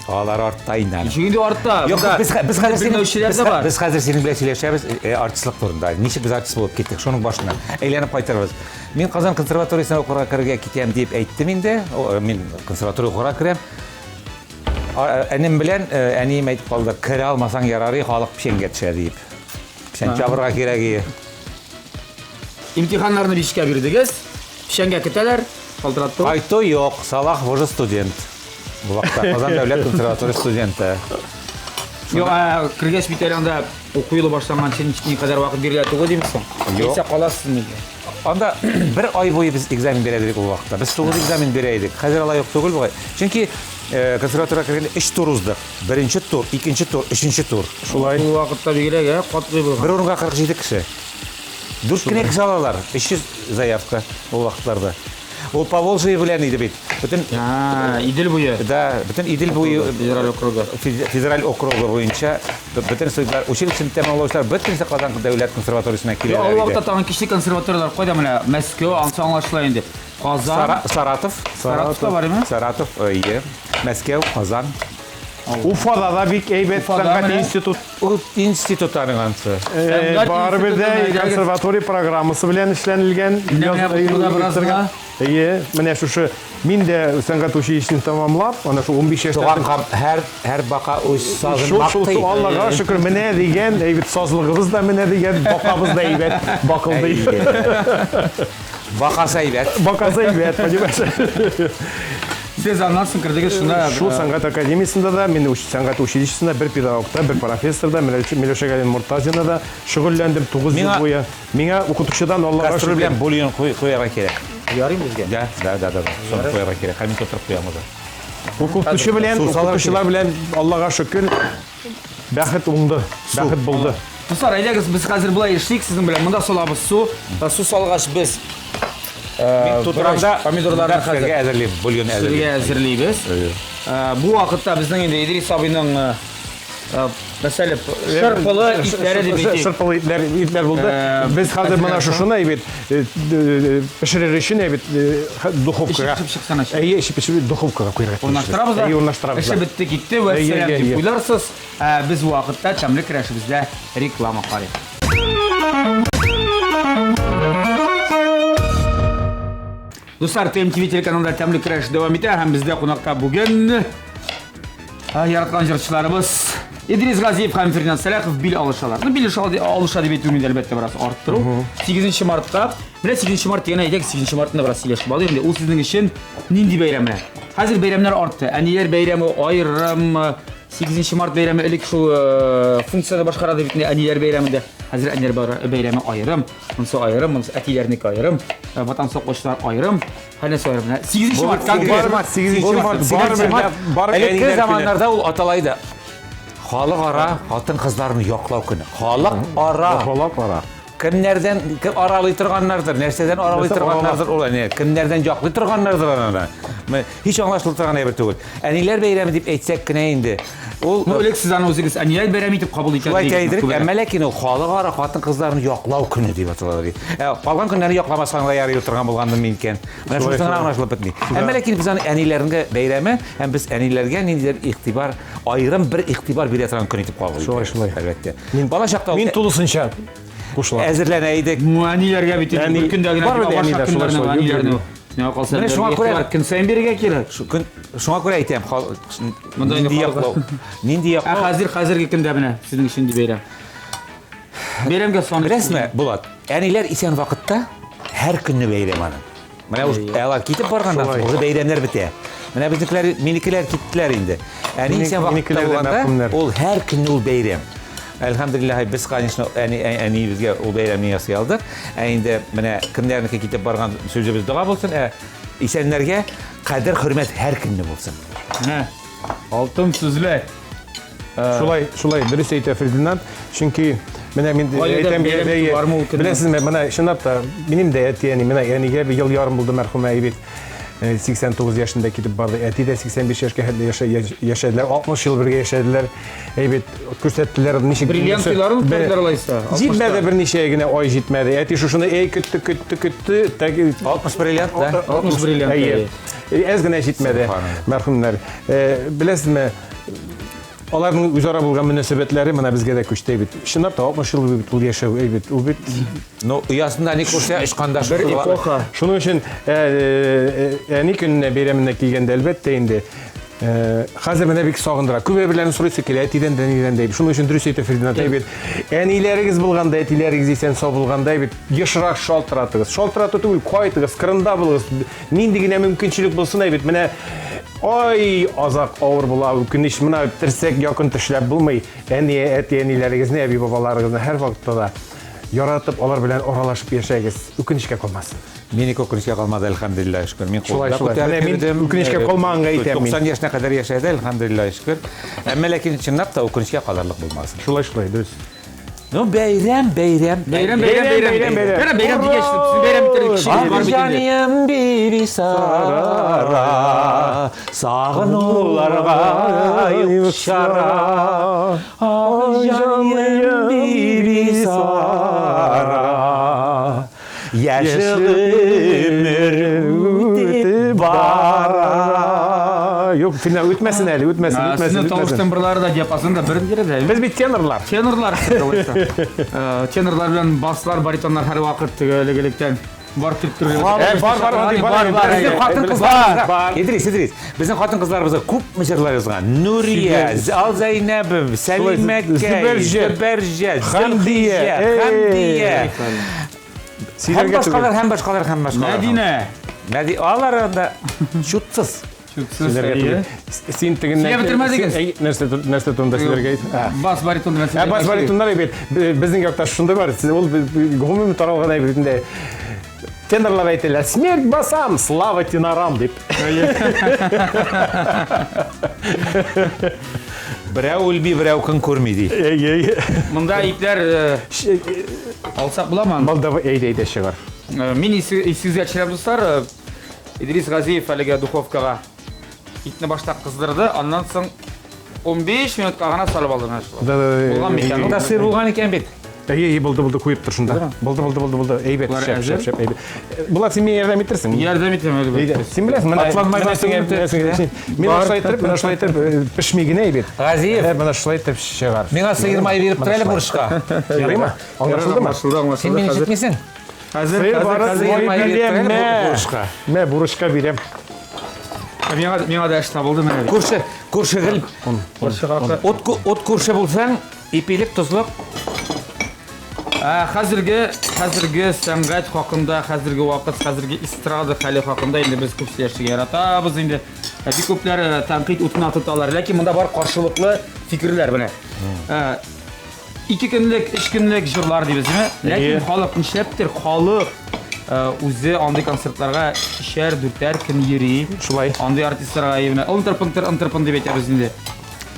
Алар артта инде. Ничек артта? Юк, без хәзер синең белән сөйләшәбез артистлык турында. Ничек без артист булып киттек, шуның башына. Әйләнеп кайтырбыз. Мин Казан консерваториясына укырга керергә китәм дип әйттем инде. Мин консерваториягә укырга керәм. Әнем белән әнием әйтеп калды, керә алмасаң ярары, халык пешенгә төшә дип. Пешен чабырга кирәк. Имтиханнарны бишкә бирдегез. Пешенгә көтәләр. Калтыратты. Айто юк, Салах уже студент. Бу вакытта Казан дәүләт консерватория студенты. Юк, кергәч бит әле анда укуйлы башлаганча ничек кадәр вакыт бирелә түгел димсең? Яисә каласызмы? Анда бер ай буе без экзамен бирә идек ул вакытта. Без 9 экзамен бирә идек. Хәзер алай юк түгел бугай. Чөнки консерваториягә кергәндә 3 тур уздык. Беренче тур, икенче тур, өченче тур. Шулай ул вакытта бигрәк, катлый булган. Бер урынга 47 кеше. 4 кенә кеше алалар. 300 заявка ул вакытларда. Ул Поволжье белән иде бит. Бөтен Идел буе. Да, бөтен Идел буе федераль округы. Федераль округы буенча бөтен студентлар, училище тәмамлаучылар бөтенсе Казан дәүләт консерваториясына киләләр. Ул вакытта тагын кичек консерваториялар кайда менә Мәскәү, аңлашыла инде. Казан, Саратов. Саратовта бармы? Саратов, Мәскәү, Казан. Уфада да бик әйбәт сәнгать институт. Ул институттарның анысы. Барыбер дә консерватория программасы белән эшләнелгән. Менә шушы Мин дә сәнгать училищесын тамамлап, ана шул 15 яшьтә Туган һәр бака үз сазын шул мактый. Аллага шөкер менә дигән, әйбәт сазлыгыбыз да менә дигән, бакабыз да әйбәт, бакылды. Бакасы әйбәт. Бакасы әйбәт, понимаешь? Siz anlarsın kırdığı şuna. Шул сәнгать академиясында да, мен сәнгать училищесында бер педагогта, бер профессорда, Миләүшә Галин Муртазина да шөгыльләндем 9 ел буе. Миңа укытучыдан Аллага Кастрюль шөкер. белән бульон куярга кирәк. Ярый безгә? Да. Соны куярга кирәк. Һәм тотып куямыз. Укытучы белән, укытучылар белән Аллага шөкер. Бәхет уңды, бәхет булды. Dostlar, әйдәгез biz хәзер булай эшлик, сезнең белән монда салабыз су. Су салгач biz помидорларны хәзер әзерлим, бульон Сергә әзерлибез. Бу вакытта безнең инде Идрис абыйның мәсәле шырпылы итләре дип әйтик. Шырпылы итләр булды. Без хәзер менә шушыны әйбет пешерер өчен әйбет духовкага. Әйе, пешерер духовкага куярга. Урнаштырабыз да. Урнаштырабыз. Эше бетте китте вә сәлам дип уйларсыз. Без вакытта тәмле керәшебездә реклама карый. Dostlar, TMTV телеканалында тәмле көрәш дәвам итә һәм бездә кунакта бүген яраткан җырчыларыбыз Идрис Газиев һәм Фернанд Сәләхов бил алышалар. Бил алыша дип әйтү әлбәттә бераз арттыру. 8 мартта, менә 8 март дигән әйдәк 8 мартны бераз сөйләшеп алыйк. Ул сезнең өчен нинди бәйрәм? Хәзер бәйрәмнәр артты. Әниләр бәйрәме аерым, 8 март бәйрәме элек шул функцияда башкарады бит әниләр бәйрәмендә. Хәзер әниләр бәйрәме аерым, монысы аерым, монысы әтиләрнеке аерым, ватан саклаучылар аерым. Һәнәсе аерым. 8 март конкрет 8 март Элекке заманнарда ул аталайды. Халыкара хатын кызларны яклау көне. Халыкара. Кемнәрдән кем аралый торганнардыр, нәрсәдән аралый торганнардыр ул әни. Кемнәрдән яклый торганнардыр ана. Һич аңлашылып торган әйбер түгел. Әниләр бәйрәме дип әйтсәк кенә инде. Ул элек сез аны үзегез әниләр бәйрәме итеп кабул итәсез. Әмма ләкин ул халыкара хатын кызларны яклау көне дип аталады. Калган көннәрне якламасаң да ярый торган булганды мин икән. Менә шуның аңлашылып бетми. Әмма ләкин без аны әниләргә бәйрәме һәм без әниләргә ниндидер игътибар, аерым бер игътибар бирә торган көн итеп кабул итәбез. Шулай. Әлбәттә. Бала чакта Мин тулысынча кушыла. әзерләнә идек. Әниләргә бит бер көндә генә башка көннәрне әниләрне. Менә калса Менә шуңа күрә көн сайын бирергә кирәк. Шуңа күрә әйтәм, нинди яклау. Нинди яклау. Хәзерге көндә менә сезнең өчен ди бәйрәм. Бәйрәмгә сон. Рәсме, Булат. Әниләр исән вакытта һәр көнне бәйрәм аны. Менә ул алар китеп барганнан соң бәйрәмнәр бетә. Менә безнекеләр, минекеләр киттеләр инде. Әни исән вакытта булганда ул һәр көнне ул бәйрәм. Әлхәмдулиллаһ, без, конечно, әни безгә ул бәйрәмне ясый алдык. Инде менә кемнәрнеке китеп барган сүзебез дуга булсын, исәннәргә кадер, хөрмәт һәр көнне булсын. Алтын сүзләр. Шулай дөрес әйтә Фердинанд, чөнки менә мин әйтәм беләсезме, менә чынлап та минем дә әтиәни, менә әнигә ел ярым булды мәрхүмә әйбит. 89 yaşında gidip bardı. Eti de 85 yaşa yaşadılar. 60 yıl birge yaşadılar. Evet, küsettiler. Brilliant yıllarını tuttularlaysa. Gitmedi bir neşeye yine oy gitmedi. Eti şunu küttü. 60 brilliant da. 60 brilliant. Ez gene gitmedi merhumlar. Bilesizmi? Onların üzara bulgan münasebetleri bana bizge de köşte bit. Şunlar da 60 yıl bir yaşıyor. Evet, o bit. No, yasında ne kursa iş kandaş. Bir epoka. Şunun için ne gününe beyramına gelgende elbette indi. Hazır bana bir sağındıra. Kübirlerini soruyorsa ki etiden deniden deyip. Şunun için dürüst eyti Ferdinand deyip. İlerigiz bulganda, ilerigiz isen sağ bulganda deyip. Yaşırak şaltıratığız. Şaltıratı değil, koyatığız, kırında buluruz. Nindigine mümkünçülük bulsun deyip. Mene ay azaq ağır bula. Güneş mına tirsek yakın tişlep bulmay. Enileriniz ne evi babalarınızın her vakitte da yaratıp onlar bilen oralaşıp yaşayacağız. Ükinişke kalmaz. Meni ükinişke kalmadı elhamdülillah şükür. Min ükinişke kalmağına eğitim. 90 yaşına kadar yaşadı elhamdülillah şükür. Ama lakin çınnap da ükinişke kadarlık bulmaz. Şulay düz. No beyram. Beyram diye geçtim. Sizin beyram bitirdik kişi var mı? Canım bir sara, sağınularga yukşara. Canım bir sara, yaşım ömür bara. Yok, final ütmesin eli, ütmesin. Sizin tavuk tembırları da diapazında birin kere. Biz bir tenorlar. Tenorlar bilen baslar, baritonlar her vakit öyle gelikten Бар тип тұр. Бар. Идрис. Біздің қатын қызларымызға көп жырлар жазған. Нурия, Алзайнабов, Салимәккәй, Зүбәржә, Хамдия. Һәм башқалар. Мәдинә. Алар анда шутсыз. Сен тегеннән нәрсә турында сөйләргә ит? Бас баритон мәсьәлә. Бас баритоннар бит безнең якта шунда бар. Ул гомуми таралган әйтендә тендерлар әйтәләр. Смерть басам, слава тенорам дип. Берәү үлби, берәү көн күрми ди. Монда ипләр алсак буламы? Балда әйдә чыгар. Мин исегезгә төшерәм дуслар. Идрис Газиев әлегә духовкага итне башта кыздырды, аннан соң 15 минутка гына салып алды. Булган микән? Монда сыр булган икән бит. Булды куеп тор шунда. Булды. Әйбәт, шәп. Булар син миңа ярдәм итерсең. Ярдәм итәм әлбәттә. Син беләсең, менә атланмай басың. Мин шулай итеп, пешмигенә әйбәт. Газиев, Менә шулай итеп чыгар. миңа сыйырмай биреп тора әле бурышка. Ярыймы? Аңлашылдымы? Син мине ишетмисең? Хәзер Мә бурышка бирәм. миңа да эш табылды менә. Күрше гел. От күрше булсаң, ипилек тозлык. Хәзерге сәнгать хакында, хәзерге вакыт, хәзерге эстрада хәле хакында инде без күп сөйләшергә яратабыз инде. Бик күпләр тәнкыйть утына тоталар, ләкин монда бар каршылыклы фикерләр менә. 2 көнлек, 3 көнлек җырлар дибезме? Ләкин халык нишләптер? Халык үзе андый концертларга 3-4 көн йөри. Шулай. Андый артистларга янә интерпон дип әйтәбез инде.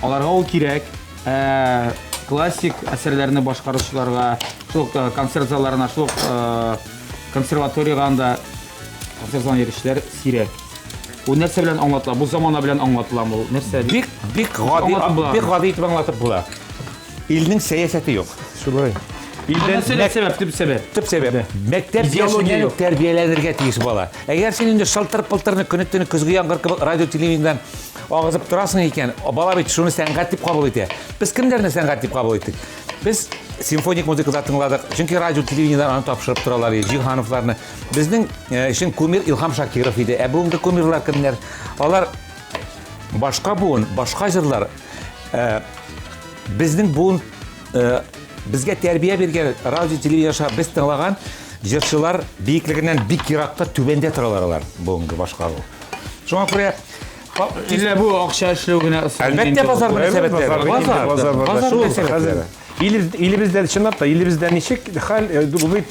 Аларга ул кирәк. Классик әсәрләрне башкаручыларга, шул концерт залларына, шул консерваториягә анда концертлар йөрүчеләр сирәк. Ул нәрсә белән аңлатыла? Бу замана белән аңлатыла бу. Нәрсә? Бик гади итеп аңлатып була. Илнең сәясәте юк. Шулай. Илдән сәбәп. Төп сәбәп. Мәктәп яшеннән тәрбияләнергә тиеш бала. Әгәр син инде шалтыр-пылтырны көне-төне көзгә яңгыр кебек радио телевидениедан агызып торасың икән, бала бит шуны сәнгать дип кабул итә. Без кемнәрне сәнгать дип кабул иттек? Без симфоник музыкада тыңладык. Чөнки радио телевидениедан аны тапшырып торалар, Җиһановларны. Безнең өчен кумир Илһам Шакиров иде. Ә бүгенге кумирлар кемнәр? Алар башка буын, башка җырлар. Безнең буын безгә тәрбия биргән радио телевидениеда без тыңлаган җырчылар биеклегеннән бик еракта түбәндә торалар бүгенге башка. Шуңа күрә Иллә бу акча эшләү генә. Әлбәттә базар мөнәсәбәтләре. Базар. Илебездә чынлап та илебездә ничек хәл бу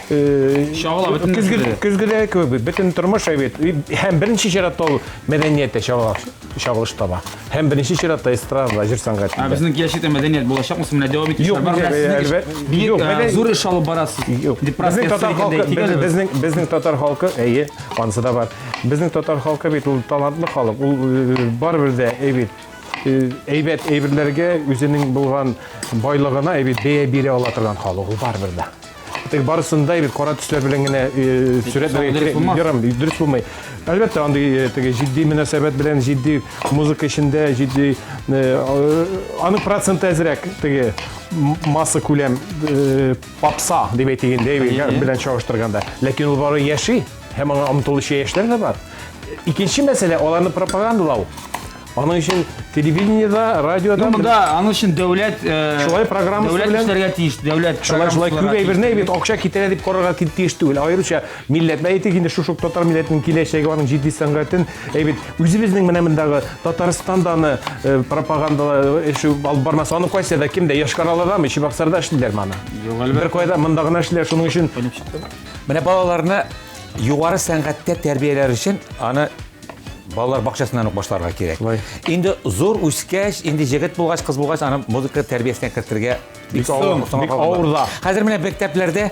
Шагыла бөтен көзгелә күп бөтен тормыш әйбәт. Һәм беренче чиратта ул мәдәниятә чагылыш таба. Һәм беренче чиратта эстрада, җыр сәнгать. Безнең киләчәктә мәдәният булачакмы, менә дәвам итүчеләр бар. Зур эш алып барасыз. Безнең татар халкы, анысы да бар. Безнең татар халкы бит ул талантлы халык. Ул барыбер дә әйбәт әйберләргә үзенең булган байлыгына бәя бирә ала торган халык. Ул барыбер дә. Тик барысында бит кара төсләр белән генә сурәтләргә ярам, дөрес булмый. Әлбәттә, андый теге җитди мөнәсәбәт белән, җитди музыка эчендә, җитди аның проценты әзрәк теге масса күләм попса дип әйтгәндә белән чагыштырганда. Ләкин ул бары яши, һәм аңа омтылышы яшьләр дә бар. Икенче мәсьәлә аларны пропагандалау. Аның өчен телевидениеда, радиода аның өчен дәүләт шулай программасы белән эшләргә тиеш. Дәүләт шулай күп әйберне бит акча китә дип карарга тиеш түгел. Аеруча милләт әйтик инде шушы татар милләтенең киләчәге, аның җитди сәнгатен үзебезнең менә мондагы Татарстанда аны пропагандалау эше алып бармаса, аны кайсы да кимдә Яшкараладамы, Чебоксарда эшлиләр моны. Бер кайда монда гына эшлиләр, шуның өчен менә балаларны югары сәнгатьтә тәрбияләр өчен аны балалар бакчасыннан ук башларга кирәк. Инде зур үскәч, инде җегет булгач, кыз булгач, аны музыка тәрбиясенә кертергә бик авыр да. Хәзер менә мәктәпләрдә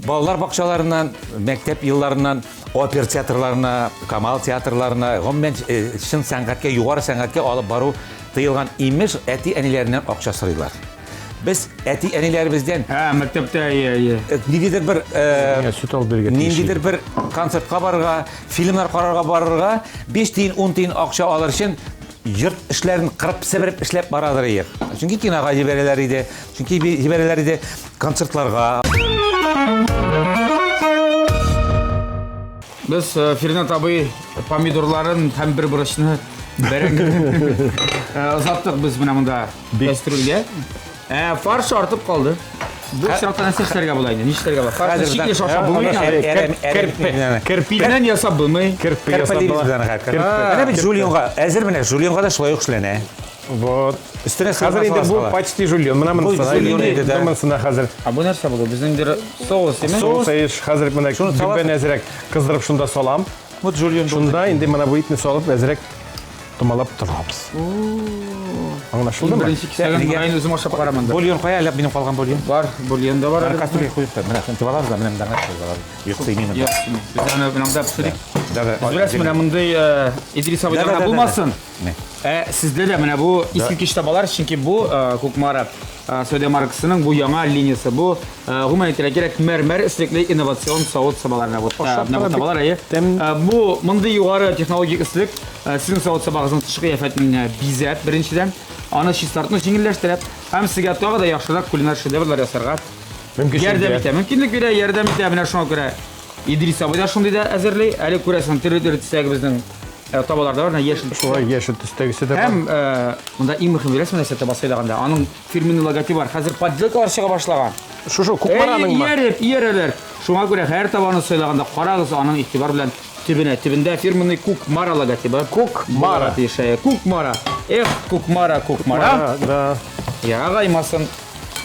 балалар бакчаларыннан, мәктәп елларыннан опер театрларына, камал театрларына, гомумән чын сәнгатькә, югары сәнгатькә алып бару тыелган имеш әти-әниләреннән акча сорыйлар. Без әти-әниләребездән мәктәптә ниндидер бер сөт алып бергән. Ниндидер бер концертка барырга, фильмнар карарга барырга 5 тиен, 10 тиен акча алыр өчен йорт эшләрен кырып себереп эшләп барадыр иде. Чөнки кинога җибәрәләр иде, чөнки җибәрәләр иде концертларга. Biz Fernand abi pomidorların hem bir burasını uzattık biz buna bunda kastırılga. Farş artıp kaldı. Bu şartda nasıl işlerge bulaydı? Ne işlerge var? Farş şekli şaşa bulmayın. Kirpiden yasab bulmayın. Kirpi yasab Ana bir Julian'a, əzir mənə Julian'a da şulay yoxşulana. Вот. Üstüne Hazır indi bu почти жульон. Мына Bu мынысы. Julian idi də. Мынысына hazır. Bu нәрсе булды? Безнең бер соус эме? Соус еш hazır мына күбән әзрәк кыздырып шунда салам. Bu Julian Шунда инде мына бу итне салып әзрәк томалап торабыз. Аңлашылдымы? Birinci kişiden burayı özüm aşağı karamanda. Bolion qoya, әлі минем қалған bolion. Var, bulyon da var. Аны кастрюльге қойып та, мына сентип алабыз да, менен даңа қойып. Юқсы именно. Yok, biz onu bunamda pişirdik. Да. Biz biraz mına bunday İdris abi Da. bulmasın. Ne? Sizde de mına bu eski kiştabalar çünkü bu Kukmara Söde markasının bu yana liniyası bu humanitar gerek mermer sürekli inovasyon savut sabalarına bu. Bu tabalar ayı. Bu bunday yukarı teknolojik ıslık sizin savut sabahınızın tışkı yafetinin bizet birinciden ana şiştartını jingilleştirip hem sizge toğa da yaxşılak kuliner şedevrlar yasarga mümkünlük göre yardım ite bina şuna göre İdris abi da şunu da hazırlay ali kurasın tırtırtsak bizden tabalarda var yeşil Şuraya yeşil tüstəgisi də var. hem bunda en mühim bir resmen basıylaganda onun firminin logotipi var hazır padlık arşığa başlagan Şu Kukmaranın mı? Yereler şuna göre her tabanı söylaganda qaragız onun itibar bilen tibinde firminin Kukmara logotipi Kukmara. Kukmara Kukmara Da. ya qaymasın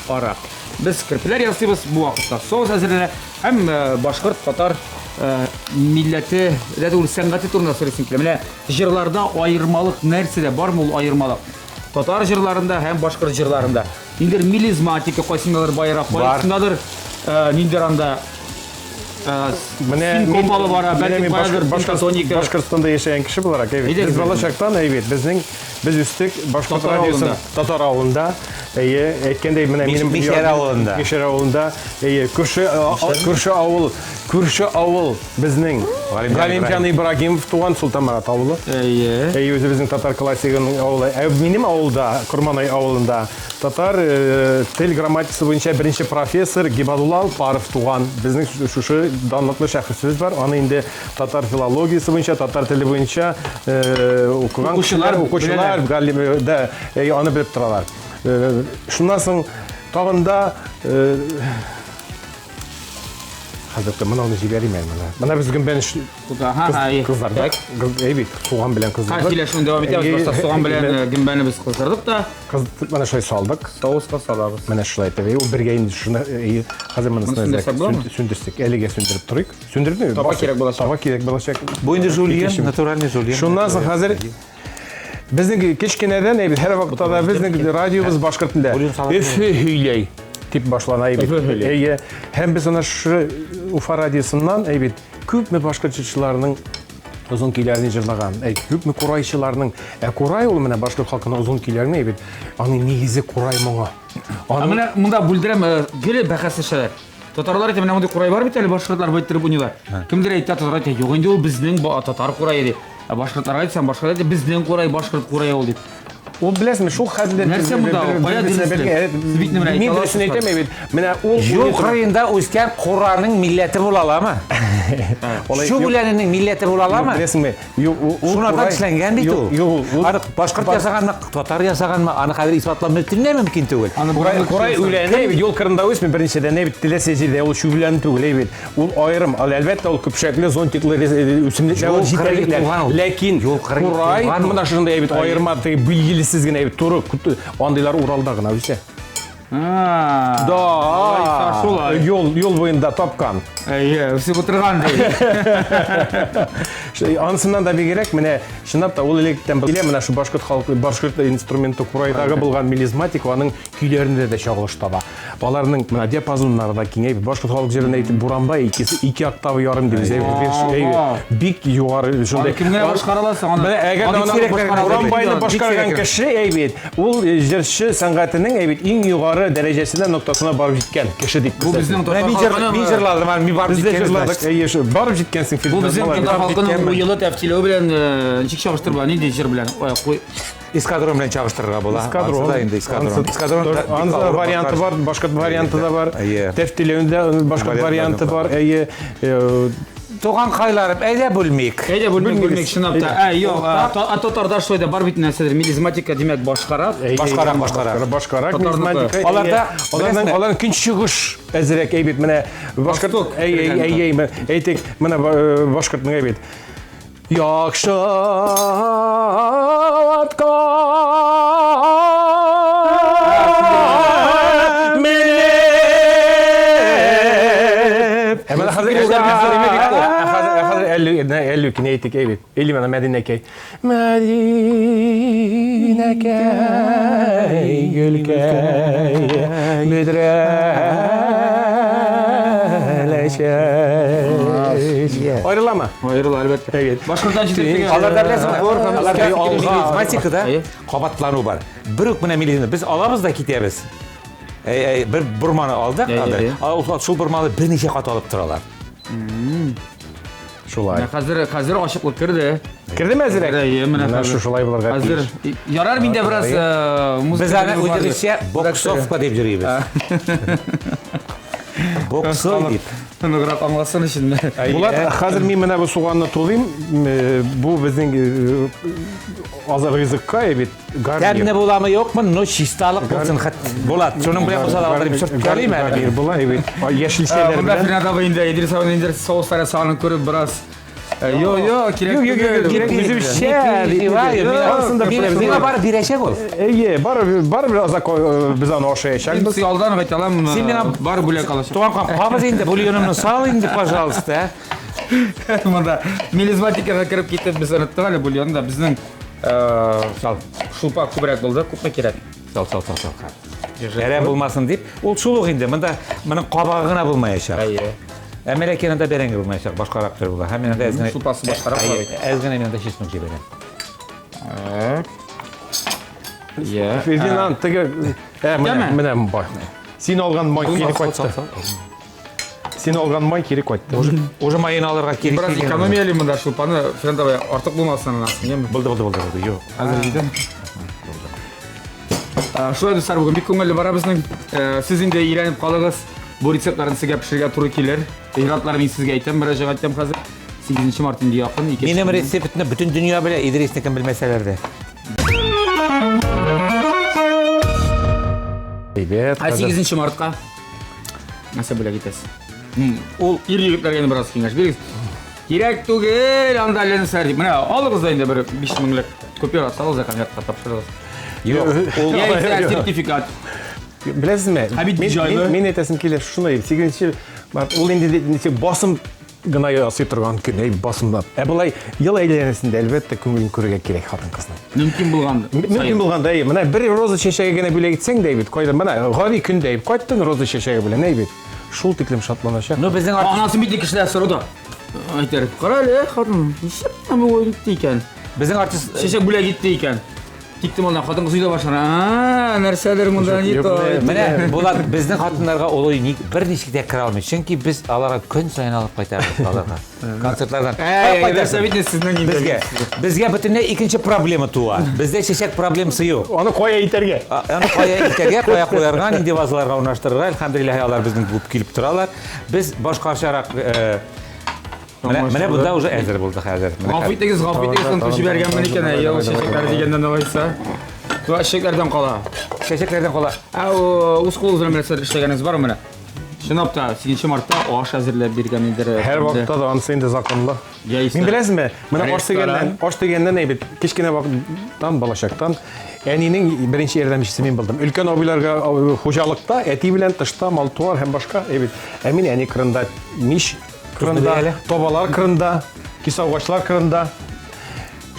ara biz kirpiler yasıyız bu vakitte soğuz hazırlığına hem Başkırt Tatar milleti de ul sengati turuna söylesin ki jırlarda ayırmalık nerede var mı ol ayırmalık Tatar jırlarında hem Başkırt jırlarında nindir milizmatik koysundadır bayrak koysundadır nindir anda Sinkopalı var belki bayağıdır Башкортстанда яшәгән кеше буларак, әйбет. Без балачактан әйбет. Без үстек Башкорт радиосын Татар авылында, әйткәндәй менә минем Мишәр авылында, күрше авыл безнең Галимҗан Ибрагимов туган Султанмагат авылы. Үзебезнең татар классигының авылы. Минем авылда, Курманай авылында татар тел грамматикасы буенча беренче профессор Гибадулла Алпаров туган. Безнең шушы данлыклы шәхесебез бар. Аны инде татар филологиясы буенча, татар теле буенча укыган укучылар Галимда аны белеп торалар. Шуннан соң тагында Hazırda bunu jibərəm mənə. Mənə biz gün ben kızlardak, əybit, soğan bilən kızlardak. Kaçiləşin devam ediyoruz. Başta soğan bilən gümbəni biz kızdırdık da. Mənə şöyle saldık. Soğuska salabız. Mənə şöyle etdi. O birgə indi şunu hazır mənə sündürsək, əligə sündürüp duruyuk. Sündürüp mü? Tava kerek bulacak. Tava kerek bulacak. Bu indi Julian, naturalni Julian. Şundan sonra hazır bizning kichkinadan hər vaqtda da bizning radiomuz Bashkirt tilida Efe Hüyley tip başlana әйбет. Hem biz ana şu Ufa radyosundan әйбет köpme Bashkirtçılarının uzun kuylarını jırlagan, köpme Kurayçılarının Kuray ol менә Bashkirt халкының uzun kuylarını әйбет. Аны негизи Kuray моңа. Аны мында бүлдерәм геле бәхәсләшәләр. Татарлар әйтә, менә монда Курай бар бит әле башкортлар байтырып уйныйлар. Кемдер әйтә татар әйтә, юк инде ул безнең татар Курай иде. Башкортлар әйтсәң башкортлар әйтә, безнең Курай башкорт Курай ул дип. O bilesmi şu hadler Нәрсә монда? Кая диләр? Мин дөресен әйтәм бит. Менә ул Украинада үскән Куранның милләте була аламы? Şu бүләнең милләте була аламы? Белесеңме? Шунардан эшләнгән бит ул. Аны башкорт ясаганмы, татар ясаганмы, аны хәзер исбатлап мөмкин түгел. Курай үләне бит юл кырында үсми беренчедән бит теләсә җирдә ул шу үлән түгел бит. Ул аерым, әлбәттә ул көпшәкле зонтиклы үсемлекләр җитәрлек. Ләкин Курай монда шундай бит аерма билгеле siz gene ev turu andaylar Ural'da gına öyle. Da yol boyunda tapkan. Все бутырган deyil. Ansından da bir gerek mene şınap da ol elekten bile mene şu Bashkirt halkı Bashkirt instrumenti Kuraydaga bulgan milizmatik onun kuylarında da çağılış taba. Onların mene diapazonları da kengeyip Bashkirt halkı жерine etip Buranbay iki oktavı yarım deyimiz. Bik yukarı şunday. Kimgene başkaralasan onu. Buranbay'ı başkargan kişi eybet. Ol jerşi sanatının eybet en yukarı derecesinde noktasına barıp jitken kişi deyip. Bu bizim Mijirladım var, mi barıp jitken. Barıp jitkensin filmde. Bu bizim halkının bu yılı təftiləyi bilən nechik çağıştırma, ne deyəcir bilən? İskadron bilen çağıştırırğa bola. İskadron. Anza variantı var, Bashkirt variantı da var. Teftilewinde Bashkirt variantı var. Туган кайларым, әйдә бүлмик. Әйдә бүлмәк шынапта. Юк, татарда шулай бар бит нәрсәдер. Мелизматика димәк башкарак. Башкарак Татарныкы. Аларның көнчыгыш әзрәк әйбит менә башкорт әйтик менә башкортның әйбит. Яхшы Әллү кіне әйтік әйбет. Әлі мана Мәдинәкәй. Мәдинәкәй, гүлкәй, бүдрәләшәй. Айрылама? Айрыл, әлбәттә. Башкорттан җитеп Аларда беләсең, мелизматикада кабатлану бар. Бер үк менә мелизма. Без алабыз да китәбез. Бер бурманы алдык, шул бурманы берничә кат алып торалар. Шулай. Хәзер ачыклык керде. Кирдеме әзрәк? Менә шулай булырга. Хәзер ярар миндә бераз музыка. Без аны үзебезчә боксовка дип йөрибез. Боксов дип. Ныграк аңласын өчен. Булат, хәзер мин менә бу суганны тулыйм. Бу безнең азар ризыкка бит. Тәмне буламы юкмы? Но чисталык булсын. Булат, шуның белән булса да алдырып чөп калыйм әле. Була бит. Яшелчәләр Монда белән. финада инде Идрис абый инде соуслар санын күреп бераз. Кирәк. Үзебезчә миңа бар бирәчәк ул. Бар biraz biz аны ашаячакбыз. Син алдан әйтәләм. Син миңа бар бүләк алачак. Туган кабыз инде бульонымны сал инде, пожалуйста. Монда мелизматикага кирип китеп без оныттык әле бульонда безнең сал шулпа күбрәк булды, күпме кирәк. Сал. Әрәм булмасын дип, ул шулык инде. Моның кабагы гына булмаячак. Американында бәрәңге булмаячак, башкарак төр була. Һәм менә әзгенә Шулпасы башкарак була бит. Әзгенә менә чеснок җибәрәм. Фердинанд теге менә бай. Син алган май кире кайтты. Син алган май кире кайтты. Уже майын алырга кирәк. Бераз экономияле монда шулпаны френдабай артык булмасын анасын, яме. Булды. Юк. Хәзер идем. Шулай дуслар, бүген бик күңелле бара безнең. Сез инде өйрәнеп калыгыз. Бу рецептларны сезгә пешерергә туры килер. Иҗратларны мин сезгә әйтәм, мөрәҗәгать итәм хәзер. 8 март инде якын. Минем рецептны бөтен дөнья белә, Идрисне кем белмәсәләр дә. Әйбәт. 8 мартка нәрсә бүләк итәсез? Ул ир-егетләргә бераз киңәш бирегез. Кирәк түгел, анда ленсәр дип. Менә алыгыз да инде бер 5000 меңлек купюра салыгыз, конвертка тапшырыгыз. Юк, ул сертификат. Беләсезме? Мин әйтәсем килә шуны 8 март ул инде басым гына ясый торган көн, басымда. Булай ел әйләнәсендә әлбәттә күңелен күрергә кирәк хатын-кызның. Мөмкин булганда. Мөмкин булганда, менә бер роза чәчәге генә бүләк итсәң дә бит, кайда менә гади көн дә кайттың роза чәчәге белән әйбит. Шул тиклем шатланачак. Ну безнең Анасы бит кешеләр сорыда. Әйтер, кара әле хатын, ничек бу ой итте икән? Безнең артист Чәчәк бүләк итте икән. Киттем анда хатын кызыйла башлар. Нәрсәдер монда ни то. менә булат безнең хатыннарга олой берничек тә кira алмый. Чөнки без аларга көн сайын алып кайтабыз аларга. Концертлардан. Нәрсә бит сезнең инде. Безгә бөтенләй икенче проблема туа. Бездә чәчәк проблемасы юк. Аны кая итәргә? Аны кая итәргә, кая куярга, инде вазларга урнаштырырга. Әлхәмдүлилләһ, алар безнең булып килеп торалар. Без башкачарак менә бunda уже әзер булды хәзер. Гафитегез аны җибәргәнмен икән, ел чәчәкләр дигәндән алайса. Бу чәчәкләрдән кала. Чәчәкләрдән кала. Үз кулыгыз белән эшләгәнегез бармы менә? Чынлапта 8 мартта аш әзерләп биргән инде. Һәр вакытта да анысы инде законлы. Мин беләсезме? Менә аш дигәннән әйбит, кичкенә вакыттан балачактан әнинең беренче ярдәмчесе мин булдым. Өлкән абыйларга хуҗалыкта әти белән тышта мал-туар һәм башка әйбит. Мин әни кырында миш кырында, тобалар кырында, кисаугачлар кырында.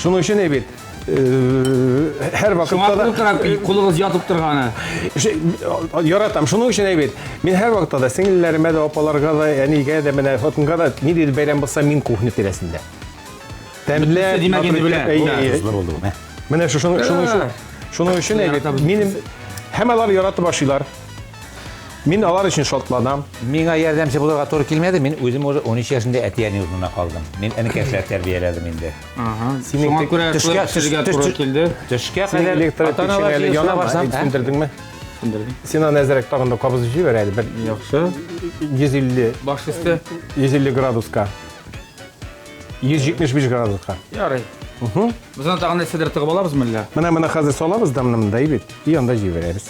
Шуның өчен әйбит. Һәр вакытта да кулыгыз ятып торганы. Яратам. Шуның өчен әйбит. Мин һәр вакытта да сеңелләремә дә, апаларга да, әнигә дә, менә хатынга да ни диде бәйрәм булса мин кухня тирәсендә. Тәмле димәк инде белә. Менә шуның өчен әйбит. Минем һәм алар яратып ашыйлар. Мин алар өчен шатланам. Миңа ярдәмче булырга туры килмәде. Мин үзем уже 13 яшында әтияне урынына калдым. Мин энекәшләр тәрбияләдем инде. Шуңа күрә төшкә туры килде. Төшкә Син электр тикшерәле яна барсам, түсендердеңме? Түсендердем. Син аны әзрәк тагында кабыз җибәр әле. Бер Яхшы. 150 Баш өсте 150 градуска. 175 градусқа. Ярый. Біздің тағында седір тығып алабыз мүлі? Мына қазір соламыз да мындай бет. И онда жей береміз.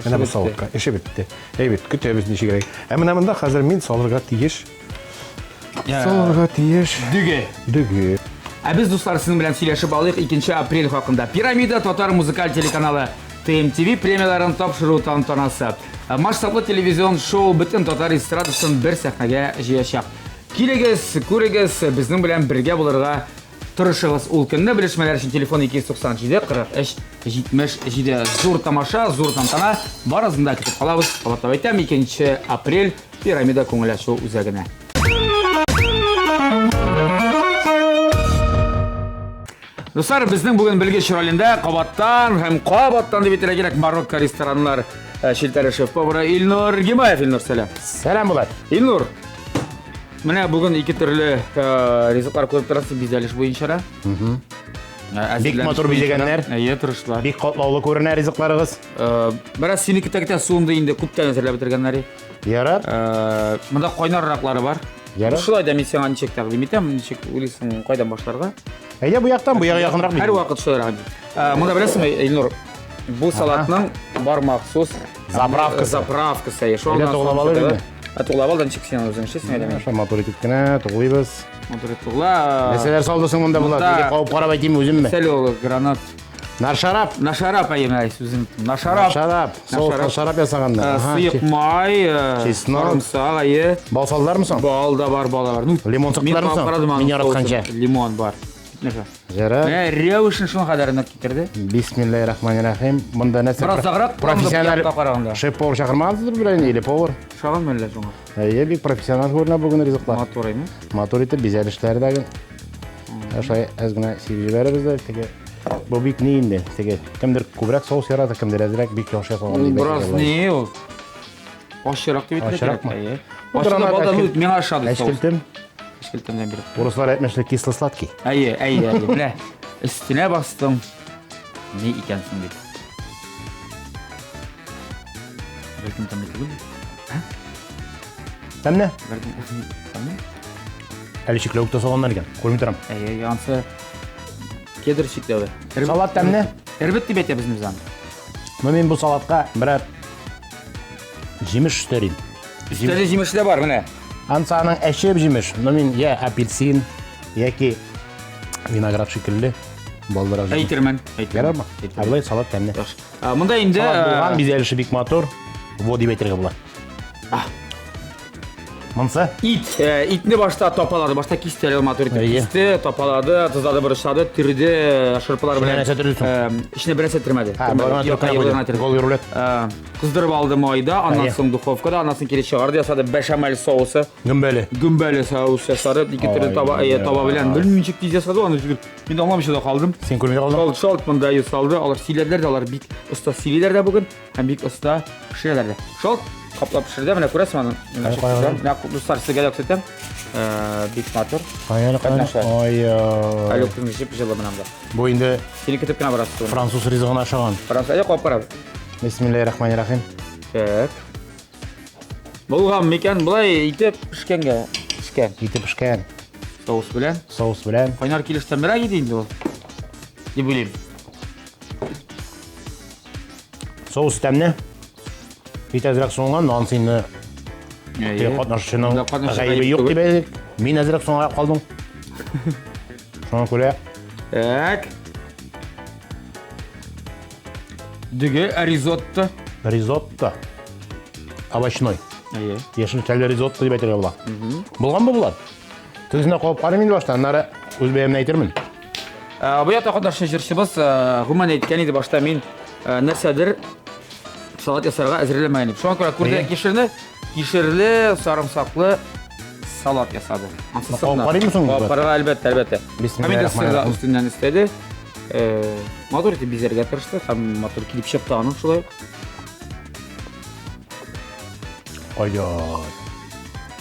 Мына бұл соғыққа. Іші бітті. Бет, күтеміз неше керек. Мында қазір мен солырға тиеш. Дүге. Біз достар сіздің білән сөйлешіп алайық 2 апрель хақында. Пирамида Татар музыкаль телеканалы ТМТV премияларын тапшыру тантанасы. Масштаблы телевизион шоу бүтін татар эстрадасын бір сәхнәгә жиячак. Килегез, күрегез, біздің білән бірге болырға тырышығыз. Ул көнне белешмәләр өчен телефон 297 43 77 зур тамаша, зур тантана. Барысын да көтеп калабыз. Кабатлап әйтәм, 2 апрель пирамида күңел ачу үзәгенә. Достар, біздің бүгін білге шыралында қабаттан һәм қабаттан деп етері керек Марокко ресторанлар шелтәрі шеф-повары Илнур Гимаев. Илнур, сәлем. Сәлем болар. Илнур, міне бүгін 2 түрлі ризықлар көріп тұрасыз безәліш бойыншара. Бик матур безегәннәр. Тұрышлар. Бик катлаулы күренә ризыкларыгыз. Біраз сені кітәкті суымды енді күптен әзірлеп бітіргенләре. Ярат. Мұнда қойнарыраклары бар. Ярат. Шулай да мен саған ничек тәкъдим итәм, ничек уйлыйсың қайдан башларға? Әйдә бу яктан, бу ягы якынрак бит. Һәр вакыт шулай. Мұнда білесің бе, Илнур, бұл салатның бар махсус заправкасы. Әйдә тугылап алыр инде. Тугылап алдан ничек сен үзең эшлисең әле. Аша матур итеп кенә тугылыйбыз. Матур тугыла. Нәрсәләр салдысың монда булар? Бик кауып карап әйтим үземме? Сәл ул гранат. Наршарап. Нашарап әйме сүзен. Нашарап. Шарап. Соус шарап ясаганда. Сыйык май, чеснок, сарымсак, бал салдылармы соң? бал да бар, балалар. Лимон сыктылармы соң? Мин яратканча. Лимон бар. Нәфә. Ярат. Рәвешен шуның кадәрен китерде. Бисмиллаһир-рахманир-рахим. Монда нәрсә? Біразағырақ профессионал шеф-повар шақырмадыңыздар білән, или повар? Шағын мәлі жоңа. Әйе, бик профессионал көрінә бүгін ризықлар. Матур әйме? Матур итеп безәлешләре дәген. Ашай әз генә сибеп җибәрәбез дә, теге бу бик ни инде, теге кемдер күбрәк соус ярата, кемдер әзрәк бик яхшы калган дип. Бераз ни ул? Ашырак дип әйтәләр. Әйе. Ашырак балдан үт, мен ашады соус. Әшкелтем. Әшкелтемдән биреп. Урыслар әйтмәшлек кисло-сладкий. Әйе, белә. Өстенә бастым. Ни икәнсең дип. Бәлкем тәмле түгел. Тәмле? Бәлкем тәмле. Әле шикләүк тә салганнар икән. Күрми торам. Әйе, янсы кедр шикләве. Салат тәмле? Әрбет дип әйтәбез бездән. Мен бу салатка берәр җимеш өстерим. Өстәле җимеш дә бар, менә. Ансаның әшеп җимеш. Мен я апельсин, яки виноград шикелле балдырак. Әйтермен. Ярармы? Алай салат тәмле. Яхшы. Монда инде Булган безәлеше бик матур. Во дип әйтергә була. Монса? Итне башта топалады, башта кистеле матур итеп кисте, топалады, тызлады, бұрышады, түрде, шырпылар белән. Нәрсә төрүсең? Ишне берәрсә төрмәде. Гол йөрүлет. Кыздырып алды майда, аннан соң духовкада, аннан соң кире чыгарды, ясады бешамель соусы. Гөмбәле соус ясады, ике төрле таба белән. Белмим ничек тиз ясады, аны җигеп. Мин аңламыйча да калдым. Сен күрмәй калдың? Шалт монда ясалды, алар силәрләр дә, алар бик оста силәрләр дә бүген, һәм бик оста пешерәләр дә. Шалт каплап пешерде, менә күрәсең аны. Менә дуслар сезгә дә күрсәтәм. Бик матур. Ай. Әле күрмәс җип җылы менәм дә. Бу инде Сине көтеп кенә барасыз. француз ризыгына ашаган. Французга кап бара. Бисмиллаһир-рахманир-рахим. Так. Булган микән булай итеп пешкәнгә пешкән. Итеп пешкән. Соус белән. Соус белән. Кайнар килештән берәк иде инде ул. Дип уйлыйм. Соус тәмле. Бит әзрәк соңган, нансыйны катнашучының гаебе юк дип әйтик. Мин әзрәк соңга калдым. Шуңа күрә. Так. Диге ризотто. Ризотто. Овощной. Әйе. Яшел тәлле ризотто дип әйтергә була. Булганмы булар? Тегезне калып карыйм инде башта, аннары үз бәямне әйтермен. Бу якта катнашучы җырчыбыз гомумән әйткән иде башта мин нәрсәдер салат ясарга әзерләмәгән. Шуңа күрә күрдә кишерле, сарымсаклы салат ясады. Карыймсың? Карарга әлбәттә. Бисмиллаһир-рахманир-рахим. Үстеннән истәде. Матур итеп бизәргә тырышты һәм матур килеп чыкты аның шулай.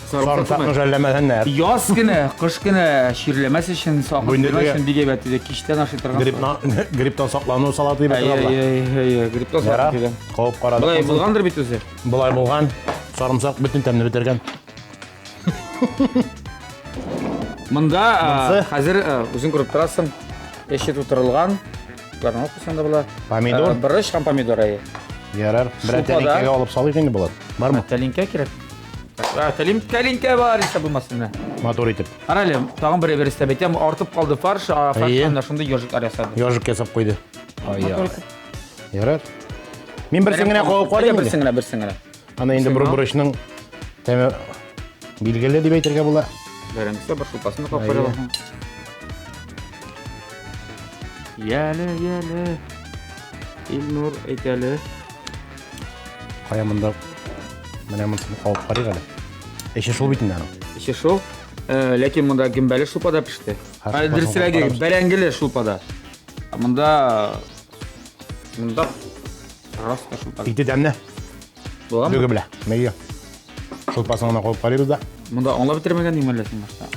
Сарымсакны жәлләмәсәннәр. Яз көне, кыш көне ширләмәс өчен саклаган өчен бик әйбәт иде. Кичтән ашый торган. Грипптан саклану салаты дип әйтергә була. Грипптан саклады. Кауып карады. Булай булгандыр бит үзе. Булай булган. Сарымсак бөтен тәмне бетергән. Мында Мынсы? хәзер үзең күреп торасың. Эше тутырылган. Буларны кусаң да була. Помидор. Бириш һәм помидор ае. Ярар. Бер тәлинкәгә алып салыйк инде булат. Бармы? Тәлинкә кирәк. Тәлинкә бар исә булмасын. Мотор итеп. Арале, тагын бер беристә бетем артып калды фарш, фарштан шундый ежиклар ясады. Ежик ясап куйды. Ярар. Мин берсен генә куып карыйм инде. Берсен генә. Аны инде бер бурычның тәме билгеле дип әйтергә була. Беренче бер шулпасын куып карыйм. Яле. Илнур әйтәле. Кая монда менә моны куып карыйк әле. Эше шул бит инде аның. Эше шул. Ләкин монда гимбәле шулпада пеште. Дөресрәге бәрәңгеле шулпада. Монда раста шулпада. Ите дәмне. Буламы? Дөге белә. Мәйе. Шулпасын гына куып карыйбыз да. Монда аңлап бетермәгән димәләсең башта.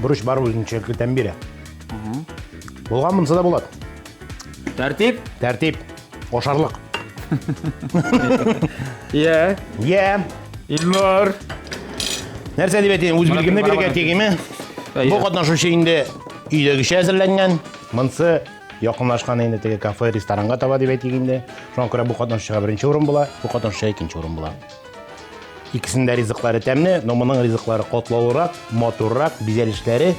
Бурыч бар үзенчәлекле тәм бирә. Булган монсы да булат. Тәртип? Тәртип. Ошарлык. Я. Илнур. Нәрсә дип әйтәм, үз билгемне бирергә тегеме? Бу катнашучы инде өйдәгечә әзерләнгән. Монсы якынлашкан инде теге кафе, ресторанга таба дип әйтик инде. Шуңа күрә бу катнашучыга беренче урын була, бу катнашучыга икенче урын була. Икесендә ризыклары тәмле, но моның ризыклары катлаулырак, матуррак, бизәлешләре.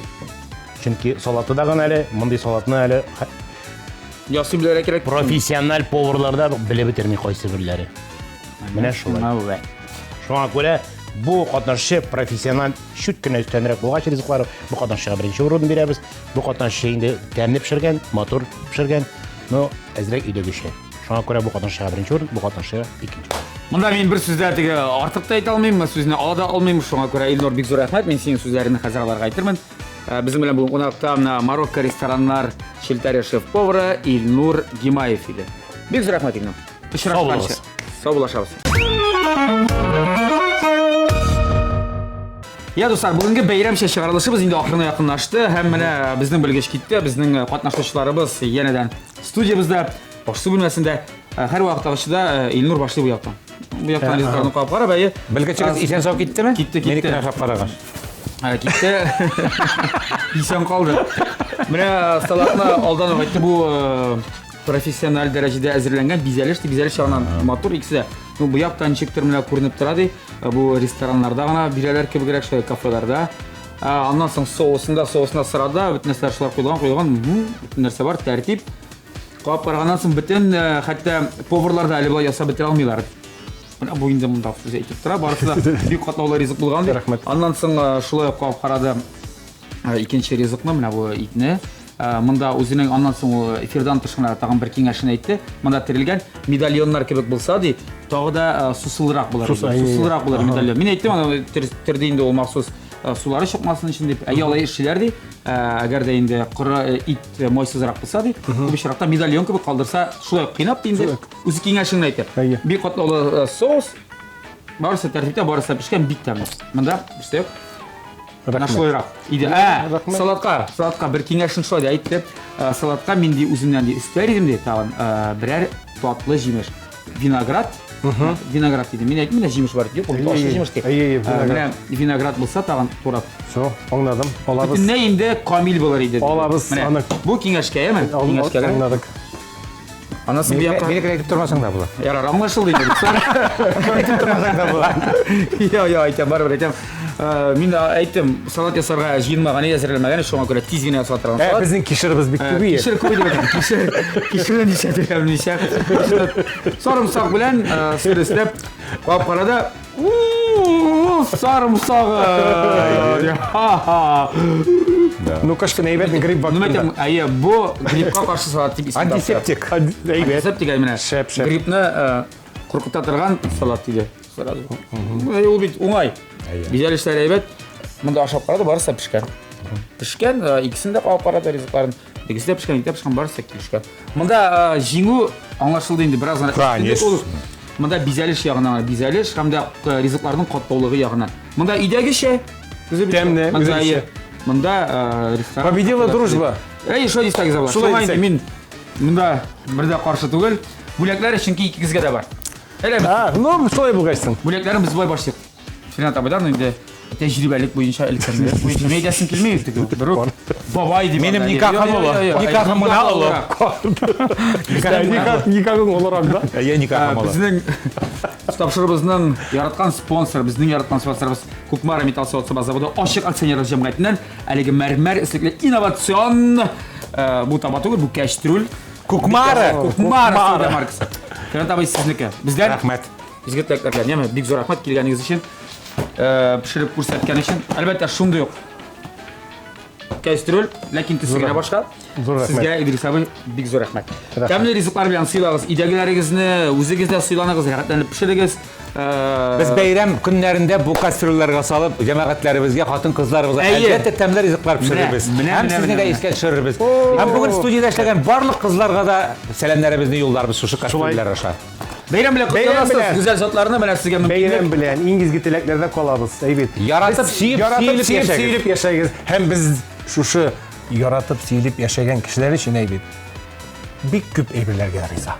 Чөнки салаты да гына әле, мондый салатны әле Ясый беләргә кирәк. профессиональ поварларда белеп бетерми кайсы бирләре. Менә шулай. Шуңа күрә бу катнашчы профессиональ шут кенә өстәнрәк булгач ризыклары, бу катнашчыга беренче урын бирәбез. Бу катнашчы инде тәмле пешергән, матур пешергән, но әзрәк өйдәгечә. Шуңа күрә бу катнашчыга беренче урын, бу катнашчыга икенче урын. Монда мин бер сүздә теге артык та әйтә алмыйм, сүзне ала да алмыйм. Шуңа күрә Илнур бик зур рәхмәт. Мин синең сүзләреңне хәзер аларга әйтермен. Безнең белән бүген кунакта Марокко рестораннар Шелтәре шеф-повары Илнур Гимаев иде. Бик зур рәхмәт Илнур. Очрашканча. Сау булашабыз. Я достар, бүгенге бәйрәмчә чыгарылышыбыз инде ахырына якынлашты. Һәм менә безнең белгеч китте, безнең катнашучыларыбыз янәдән студиябызда, башлы бүлмәсендә һәр вакытта Илнур башлый бу яктан. Бу яктан ризыкларны куып карап, әйе. Белгечегез исән сау киттеме? Китте. Мине кенә шап караган. Китте. Исән калды. Менә салатны алдан ук әйтте, бу профессиональ дәрәҗәдә әзерләнгән бизәлеш ягыннан матур икесе. Бу яктан ничектер менә күренеп тора ди. Бу рестораннарда гына бирәләр кебегрәк, шулай кафеларда. Аннан соң соусында сырада бөтен нәрсәләр шулар куелган, бөтен нәрсә бар, тәртип. Куып караганнан соң бөтен хәтта поварлар да әле болай ясап бетерә алмыйлар. Менә бу инде монда сүз әйтеп тора, барысы да бик катлаулы ризык булган ди. Аннан соң шулай куып карады икенче ризыкны, менә бу итне. Монда үзенең аннан соң эфирдан тышкына тагын бер киңәшен әйтте. Монда терелгән медальоннар кебек булса ди, тагы да сусылрак булар. Сусылрак булар медальон. Мин әйттем, аны терде инде ул махсус сулары чыкмасын өчен дип. Әйе, алай эшчеләр ди. Әгәр дә инде коры ит мойсызрак булса ди, бу бишракта медальон кебек калдырса, шулай кыйнап инде үзе киңәшен әйтте. Бик катлаулы соус. Барысы тәртиптә, барысы пешкән, бик тәмле. Монда нәрсә юк? Нашлойрак. Иде. Салатка бер киңәшен шулай да әйтте. Салатка мин ди үземнән ди өстәр идем ди, тагын берәр татлы җимеш. Виноград. Виноград иде. Мин әйттем, менә җимеш бар дип, ул ташлы җимеш ди. Менә виноград булса тагын турап. Все, аңладым. Алабыз. Бөтенләй инде камил булыр иде. Алабыз аны. Бу киңәшкә, яме? Киңәшкә. Аңладык. Анасы бу якка. Мине әйтеп тормасаң да була. Ярар, аңлашылды инде. Әйтеп тормасаң да була. Я, әйтәм, барыбер әйтәм. Мин әйттем, салат ясарга җыенмаган, әзерләмәгән, шуңа күрә тиз генә ясап торган салат. Безнең кишербез бик күп. Кишер күп дип. Кишерне ничә дигән ничә. Сарымсак белән сөрөсләп куып карады. Сарымсагы. Ну, кашканы әйбәт гриб бар. Нема әйтәм, әйе, бу грибка каршы салат дип исем. Антисептик. Антисептик әйменә. Грибны куркыта торган салат диде. Сразу. Ул бит уңай. Бизәлешләр әйбәт. Монда ашап карады, барысы пешкән. Пешкән, икесендә куып карады ризыкларын. Икесе дә пешкән, барысы килешкән. Монда җиңү аңлашылды инде бераз гына. Монда бизәлеш ягыннан, бизәлеш һәм дә ризыкларның катлаулыгы ягыннан. Монда өйдәгечә Тәмле, үзенчә. Монда ресторан. Победила дружба. Что здесь так забыла? Шулай инде мин монда бердә каршы түгел. Бүләкләр чөнки икегезгә дә бар. Ну, шулай булгайсың. Бүләкләрен без бай башлыйк. Финат абыдан инде Тәҗрибәлек буенча электрлек буенча мәйдәсен килмәй үтте. Бер бабай дип. Минем никахым улы. Никахым гына улы. Никагың оларак да. Я никахым улы. Безнең тапшырыбызның яраткан спонсор, безнең яраткан спонсорыбыз Кукмара металл заводы ачык акционерлык җәмгыятеннән әлеге мәрмәр эслекле инновацион бу табатугы бу кәштрүл Кукмара. Кукмара маркасы. Кырын табай сезнеке. Бездән Рәхмәт. Бизгә тәкләр. Яме бик зур рәхмәт килгәнегез өчен. Пешереп күрсәткән өчен. Әлбәттә шундый ук кәстрүл, ләкин төсегенә башка. Зур рәхмәт. Сезгә Идрис абый бик зур рәхмәт. Тәмле ризыклар белән сыйлагыз, идәгеләрегезне үзегез дә сыйланыгыз, рәхәтләнеп пешерегез. Без бәйрәм көннәрендә бу кастрюльләргә салып, җәмәгатьләребезгә, хатын-кызларыбызга әлбәттә тәмле ризыклар пешерербез. Һәм сезне дә искә төшерербез. Һәм бүген студиядә эшләгән барлык кызларга да сәламнәребезне юлларбыз шушы кастрюльләр аша. Бәйрәм белән котларсыз, белән. гүзәл затларны белән сезгә Бәйрәм мөмкинлек. белән иңгизге теләкләрдә калабыз. Әйбет. Яратып, сөеп яшәгез. Һәм без шушы яратып, сөйлеп яшәгән кешеләр өчен әйбет. Бик күп әйберләргә риза.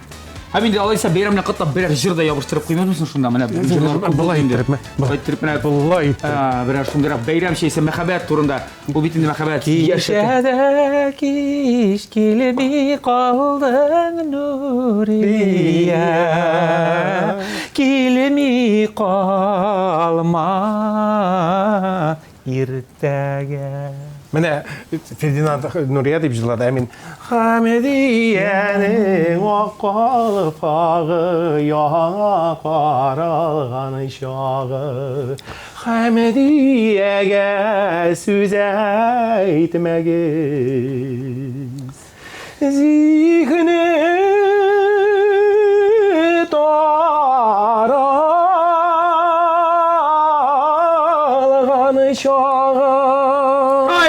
Һәм инде алайса бәйрәм белән котлап берәр җыр да ябыштырып куймассың шунда менә. Булай иттерепме? Иттереп менә Булай иттереп. берәр шундыйрак бәйрәм чәйсе мәхәббәт турында. Бу бит инде мәхәббәт. Кичәдә кич килми калдың Нурия, килми калма иртәгә. Менә Фердинанд Нурия дип җырлады, ә мин Хәмидиянең аккалыфагы яңа каралган чагы Хәмидиягә сүз әйтмәгез зихне таралган чагы.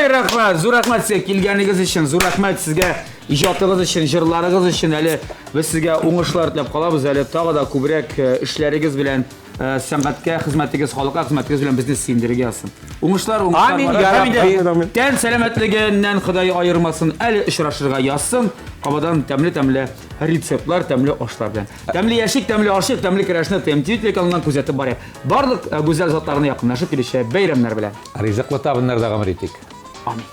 Рәхмәт, зур рәхмәт сезгә килгәнегез өчен, зур рәхмәт сезгә иҗатыгыз өчен, җырларыгыз өчен. Әле без сезгә уңышлар теләп калабыз, әле тагы да күбрәк эшләрегез белән, сәнгатькә хезмәтегез, халыкка хезмәтегез белән безне сөендерергә ясын. Уңышлар, Амин, я Рабби. Тән сәламәтлегеннән Ходай аермасын, әле очрашырга яссын. Кабадан тәмле рецептлар, тәмле ашлар белән. Тәмле яшик, тәмле ашык, тәмле керәшне ТМТ телеканалыннан күзәтеп барып. Барлык гүзәл затларны якынлашып килешә бәйрәмнәр белән. Ризыклы табыннарда гомер итик. Амин.